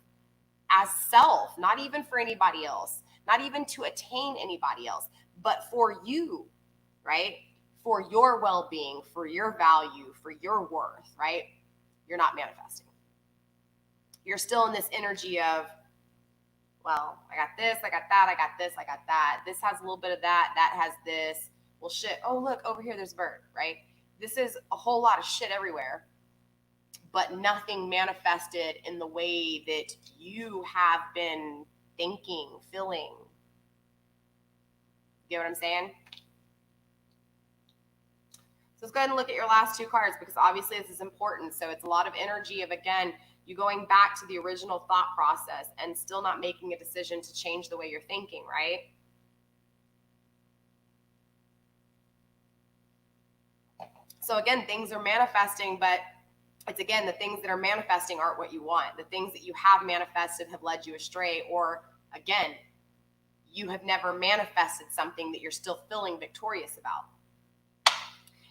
as self, not even for anybody else, not even to attain anybody else, but for you, right? For your well-being, for your value, for your worth, right? You're not manifesting. You're still in this energy of, well, I got this, I got that, I got this, I got that. This has a little bit of that, that has this. Well, shit, oh, look, over here, there's a bird, right? This is a whole lot of shit everywhere, but nothing manifested in the way that you have been thinking, feeling. You get what I'm saying? So let's go ahead and look at your last 2 cards, because obviously this is important. So it's a lot of energy of, again, you going back to the original thought process and still not making a decision to change the way you're thinking, right? So again, things are manifesting, but it's, again, the things that are manifesting aren't what you want. The things that you have manifested have led you astray, or again, you have never manifested something that you're still feeling victorious about.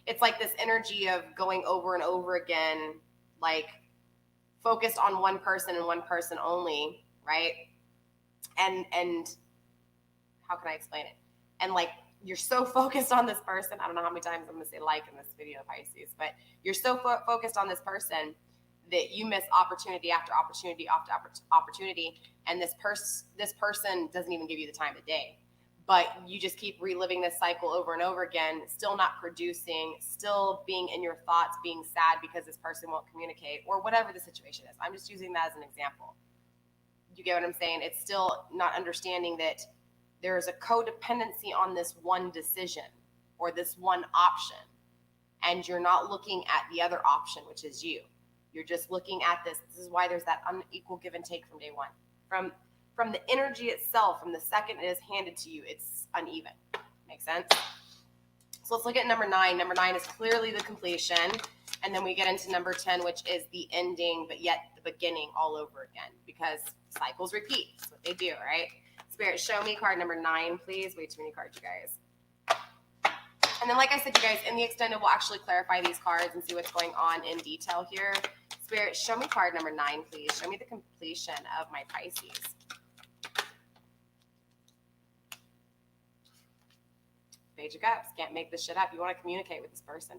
It's like this energy of going over and over again, like focused on one person and one person only, right? And how can I explain it? And like, you're so focused on this person. I don't know how many times I'm going to say like in this video, Pisces, but you're so focused on this person that you miss opportunity after opportunity after opportunity. And this person doesn't even give you the time of day, but you just keep reliving this cycle over and over again, still not producing, still being in your thoughts, being sad because this person won't communicate, or whatever the situation is. I'm just using that as an example. You get what I'm saying? It's still not understanding that there is a codependency on this one decision or this one option, and you're not looking at the other option, which is you. You're just looking at this. This is why there's that unequal give and take from day one. From the energy itself, from the second it is handed to you, it's uneven. Makes sense? So let's look at number 9. Number 9 is clearly the completion. And then we get into number 10, which is the ending, but yet the beginning all over again, because cycles repeat. That's what they do, right? Spirit, show me card number 9, please. Way too many cards, you guys. And then, like I said, you guys, in the extended, we'll actually clarify these cards and see what's going on in detail here. Spirit, show me card number 9, please. Show me the completion of my Pisces. Page of Cups. Can't make this shit up. You want to communicate with this person.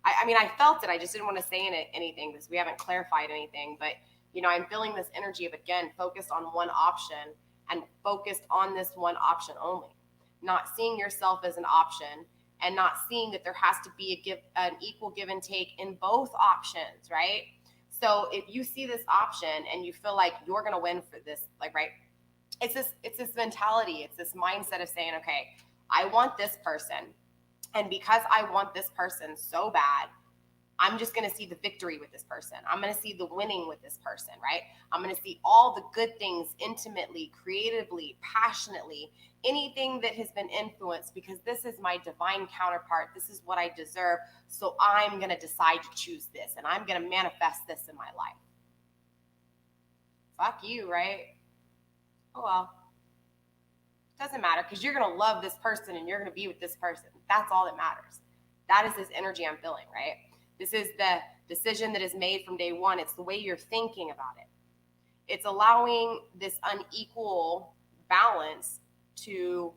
I mean, I felt it. I just didn't want to say anything because we haven't clarified anything. But, you know, I'm feeling this energy of, again, focused on one option and focused on this one option only. Not seeing yourself as an option and not seeing that there has to be an equal give and take in both options, right? So if you see this option and you feel like you're going to win for this, like, right, it's this mentality. It's this mindset of saying, okay, I want this person. And because I want this person so bad, I'm just going to see the victory with this person. I'm going to see the winning with this person, right? I'm going to see all the good things intimately, creatively, passionately, anything that has been influenced, because this is my divine counterpart. This is what I deserve. So I'm going to decide to choose this, and I'm going to manifest this in my life. Fuck you, right? Oh, well. Doesn't matter, because you're going to love this person and you're going to be with this person. That's all that matters. That is this energy I'm feeling, right? This is the decision that is made from day one. It's the way you're thinking about it. It's allowing this unequal balance to,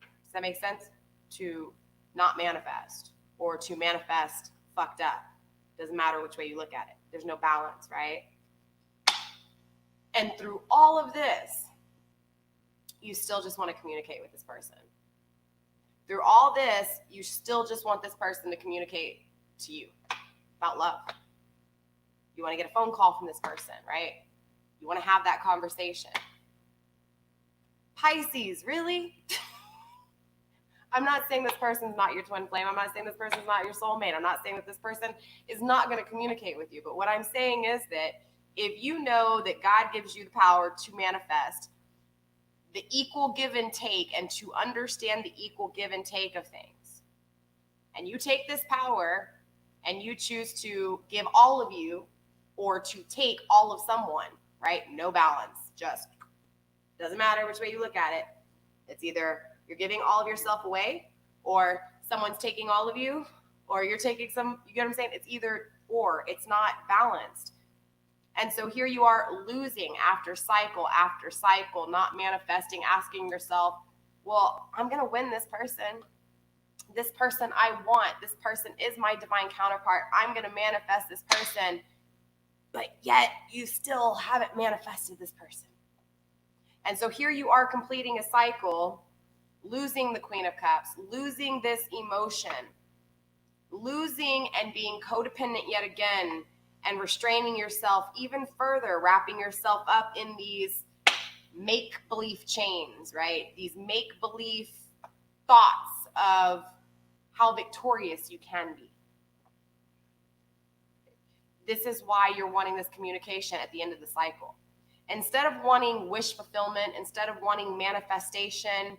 does that make sense? To not manifest, or to manifest fucked up. Doesn't matter which way you look at it. There's no balance, right? And through all of this, you still just want to communicate with this person. Through all this, you still just want this person to communicate to you about love. You want to get a phone call from this person, right? You want to have that conversation. Pisces, really? I'm not saying this person's not your twin flame. I'm not saying this person's not your soulmate. I'm not saying that this person is not going to communicate with you. But what I'm saying is that if you know that God gives you the power to manifest the equal give and take, and to understand the equal give and take of things, and you take this power and you choose to give all of you, or to take all of someone, right? No balance, just doesn't matter which way you look at it. It's either you're giving all of yourself away, or someone's taking all of you, or you're taking some, you get what I'm saying? It's either or, it's not balanced. And so here you are losing after cycle, not manifesting, asking yourself, well, I'm going to win this person. This person I want. This person is my divine counterpart. I'm going to manifest this person. But yet you still haven't manifested this person. And so here you are completing a cycle, losing the Queen of Cups, losing this emotion, losing and being codependent yet again, and restraining yourself even further, wrapping yourself up in these make-believe chains, right? These make-believe thoughts of how victorious you can be. This is why you're wanting this communication at the end of the cycle. Instead of wanting wish fulfillment, instead of wanting manifestation,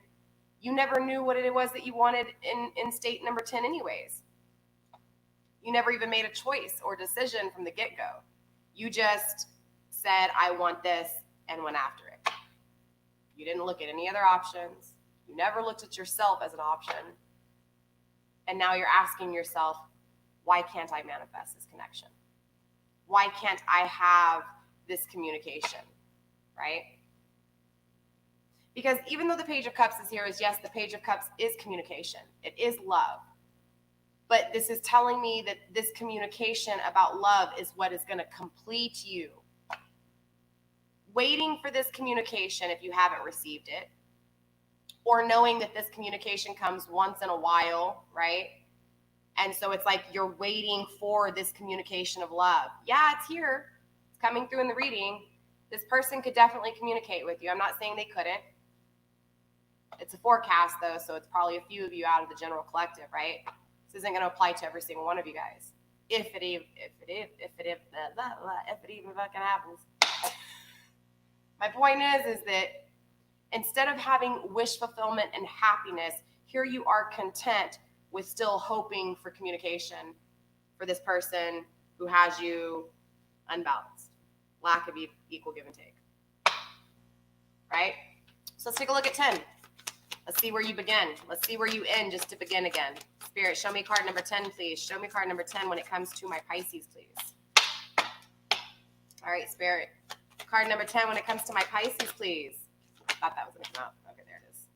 you never knew what it was that you wanted in state number 10 anyways. You never even made a choice or decision from the get-go. You just said, I want this, and went after it. You didn't look at any other options. You never looked at yourself as an option. And now you're asking yourself, why can't I manifest this connection? Why can't I have this communication, right? Because even though the Page of Cups is here, is yes, the Page of Cups is communication. It is love. But this is telling me that this communication about love is what is going to complete you. Waiting for this communication if you haven't received it, or knowing that this communication comes once in a while, right? And so it's like you're waiting for this communication of love. Yeah, it's here. It's coming through in the reading. This person could definitely communicate with you. I'm not saying they couldn't. It's a forecast, though, so it's probably a few of you out of the general collective, right? This isn't going to apply to every single one of you guys. If it even fucking happens. My point is that instead of having wish fulfillment and happiness, here you are content with still hoping for communication for this person who has you unbalanced. Lack of equal give and take. Right? So let's take a look at 10. Let's see where you begin. Let's see where you end just to begin again. Spirit, show me card number 10, please. Show me card number 10 when it comes to my Pisces, please. All right, Spirit. Card number 10 when it comes to my Pisces, please. I thought that was going to come out. Okay, there it is.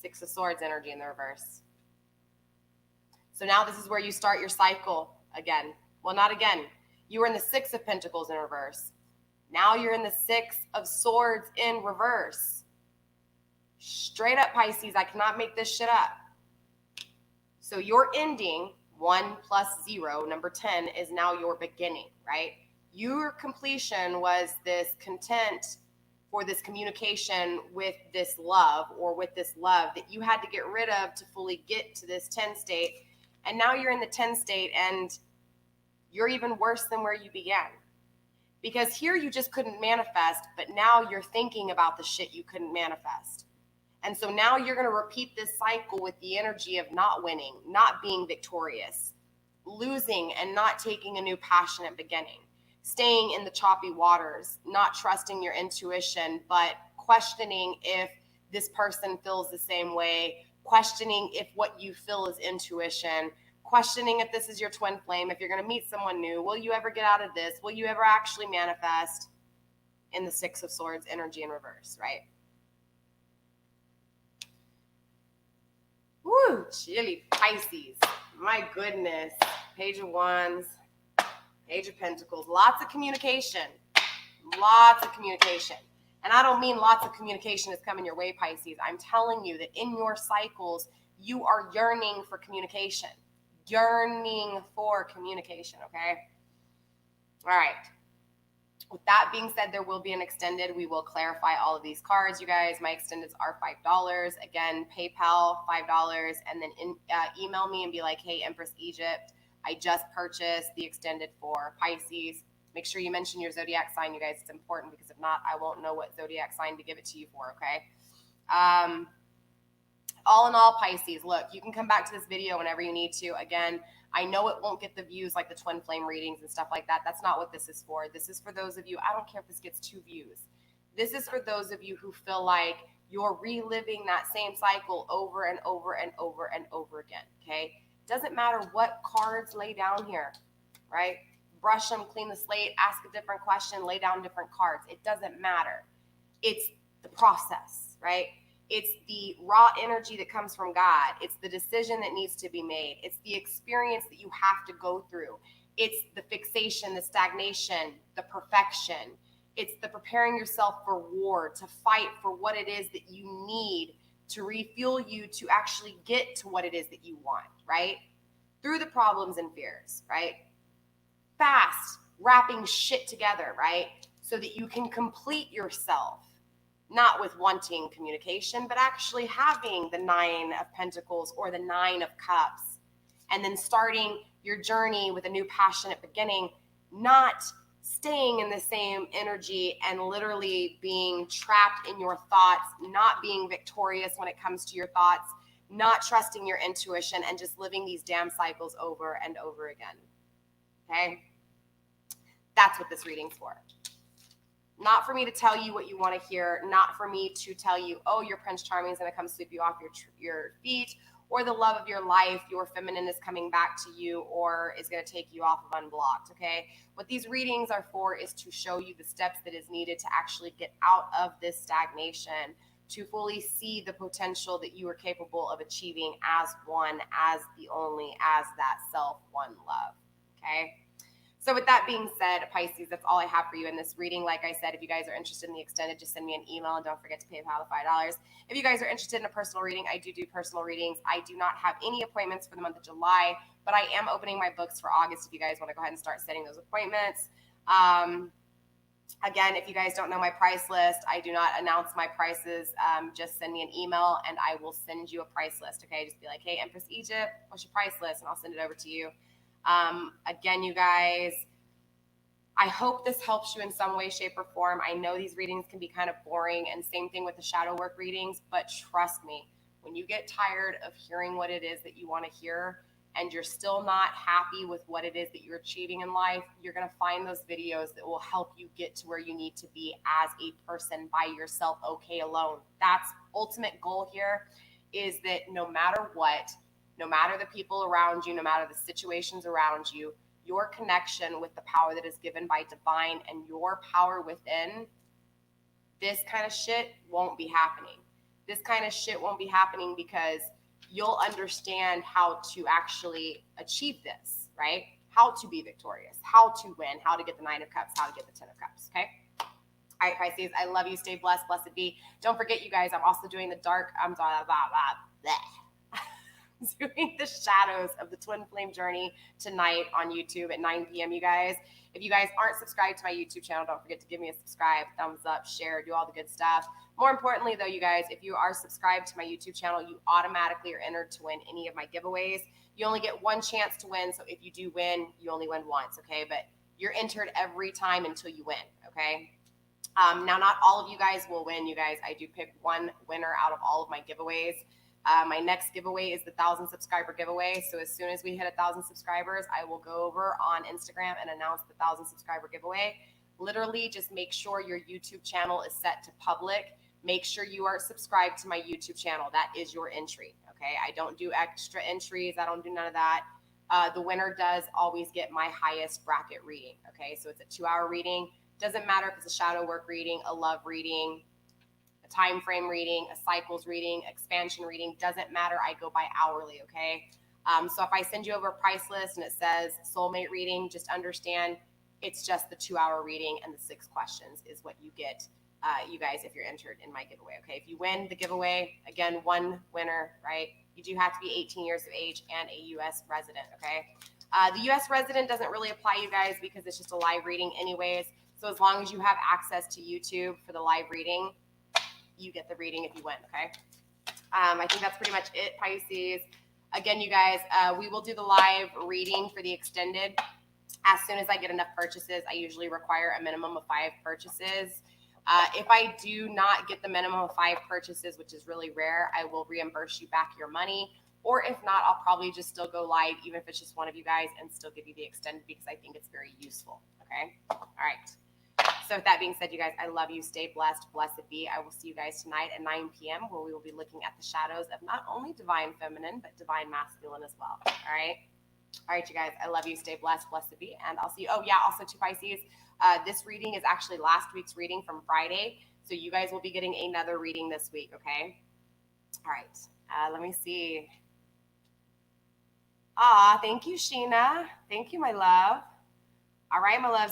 Six of Swords energy in the reverse. So now this is where you start your cycle again. Well, not again. You were in the Six of Pentacles in reverse. Now you're in the Six of Swords in reverse. Straight up, Pisces, I cannot make this shit up. So you're ending 1 plus 0, number 10, is now your beginning, right? Your completion was this content for this communication with this love, or with this love that you had to get rid of to fully get to this 10 state. And now you're in the 10 state and you're even worse than where you began. Because here you just couldn't manifest, but now you're thinking about the shit you couldn't manifest. And so now you're going to repeat this cycle with the energy of not winning, not being victorious, losing and not taking a new passionate beginning, staying in the choppy waters, not trusting your intuition, but questioning if this person feels the same way, questioning if what you feel is intuition, questioning if this is your twin flame, if you're going to meet someone new, will you ever get out of this? Will you ever actually manifest? In the Six of Swords energy in reverse, right? Woo, chilly Pisces. My goodness. Page of Wands, Page of Pentacles. Lots of communication. Lots of communication. And I don't mean lots of communication is coming your way, Pisces. I'm telling you that in your cycles, you are yearning for communication. Yearning for communication, okay? All right. With that being said, there will be an extended. We will clarify all of these cards, you guys. My extendeds are $5. Again, PayPal, $5. And then email me and be like, hey, Empress Egypt, I just purchased the extended for Pisces. Make sure you mention your zodiac sign, you guys. It's important, because if not, I won't know what zodiac sign to give it to you for, okay? All in all, Pisces, look, you can come back to this video whenever you need to. Again, I know it won't get the views like the twin flame readings and stuff like that. That's not what this is for. This is for those of you, I don't care if this gets 2 views. This is for those of you who feel like you're reliving that same cycle over and over and over and over again, okay? Doesn't matter what cards lay down here, right? Brush them, clean the slate, ask a different question, lay down different cards. It doesn't matter. It's the process, right? It's the raw energy that comes from God. It's the decision that needs to be made. It's the experience that you have to go through. It's the fixation, the stagnation, the perfection. It's the preparing yourself for war, to fight for what it is that you need to refuel you to actually get to what it is that you want, right? Through the problems and fears, right? Fast, wrapping shit together, right? So that you can complete yourself. Not with wanting communication, but actually having the 9 of Pentacles or the 9 of Cups, and then starting your journey with a new passionate beginning, not staying in the same energy and literally being trapped in your thoughts, not being victorious when it comes to your thoughts, not trusting your intuition, and just living these damn cycles over and over again. Okay? That's what this reading's for. Not for me to tell you what you want to hear, not for me to tell you, oh, your Prince Charming is going to come sweep you off your feet, or the love of your life, your feminine is coming back to you, or is going to take you off of unblocked, okay? What these readings are for is to show you the steps that is needed to actually get out of this stagnation, to fully see the potential that you are capable of achieving as one, as the only, as that self, one love, okay? So with that being said, Pisces, that's all I have for you in this reading. Like I said, if you guys are interested in the extended, just send me an email, and don't forget to PayPal the $5. If you guys are interested in a personal reading, I do personal readings. I do not have any appointments for the month of July, but I am opening my books for August if you guys want to go ahead and start setting those appointments. Again, if you guys don't know my price list, I do not announce my prices. Just send me an email and I will send you a price list, okay? Just be like, hey, Empress Egypt, what's your price list? And I'll send it over to you. Again, you guys, I hope this helps you in some way, shape, or form. I know these readings can be kind of boring, and same thing with the shadow work readings, but trust me, when you get tired of hearing what it is that you want to hear and you're still not happy with what it is that you're achieving in life, you're going to find those videos that will help you get to where you need to be as a person by yourself, okay, alone. That's ultimate goal here, is that no matter what, no matter the people around you, no matter the situations around you, your connection with the power that is given by divine and your power within, this kind of shit won't be happening. This kind of shit won't be happening because you'll understand how to actually achieve this, right? How to be victorious, how to win, how to get the 9 of Cups, how to get the 10 of Cups, okay? All right, Pisces, I love you. Stay blessed. Blessed be. Don't forget, you guys, I'm also doing the dark, doing the shadows of the twin flame journey tonight on YouTube at 9 p.m. You guys, if you guys aren't subscribed to my YouTube channel, don't forget to give me a subscribe, thumbs up, share, do all the good stuff. More importantly though, you guys, if you are subscribed to my YouTube channel, you automatically are entered to win any of my giveaways. You only get one chance to win, so if you do win, you only win once, okay? But you're entered every time until you win, okay? Now, not all of you guys will win, you guys. I do pick one winner out of all of my giveaways. My next giveaway is the 1,000 subscriber giveaway. So as soon as we hit 1,000 subscribers, I will go over on Instagram and announce the 1,000 subscriber giveaway. Literally, just make sure your YouTube channel is set to public. Make sure you are subscribed to my YouTube channel. That is your entry, okay? I don't do extra entries. I don't do none of that. The winner does always get my highest bracket reading, okay? So it's a 2-hour reading. Doesn't matter if it's a shadow work reading, a love reading, a time frame reading, a cycles reading, expansion reading, doesn't matter. I go by hourly, okay? So if I send you over a price list and it says soulmate reading, just understand it's just the 2-hour reading and the 6 questions is what you get, you guys, if you're entered in my giveaway, okay? If you win the giveaway, again, one winner, right? You do have to be 18 years of age and a U.S. resident, okay? The U.S. resident doesn't really apply, you guys, because it's just a live reading anyways. So as long as you have access to YouTube for the live reading, you get the reading if you win, okay? I think that's pretty much it, Pisces. Again, you guys, we will do the live reading for the extended. As soon as I get enough purchases, I usually require a minimum of 5 purchases. If I do not get the minimum of 5 purchases, which is really rare, I will reimburse you back your money. Or if not, I'll probably just still go live, even if it's just one of you guys, and still give you the extended because I think it's very useful, okay? All right. So with that being said, you guys, I love you. Stay blessed. Blessed be. I will see you guys tonight at 9 p.m. where we will be looking at the shadows of not only divine feminine, but divine masculine as well. All right. All right, you guys. I love you. Stay blessed. Blessed be. And I'll see you. Oh, yeah. Also, to Pisces, this reading is actually last week's reading from Friday. So you guys will be getting another reading this week. Okay. All right. Let me see. Thank you, Sheena. Thank you, my love. All right, my loves.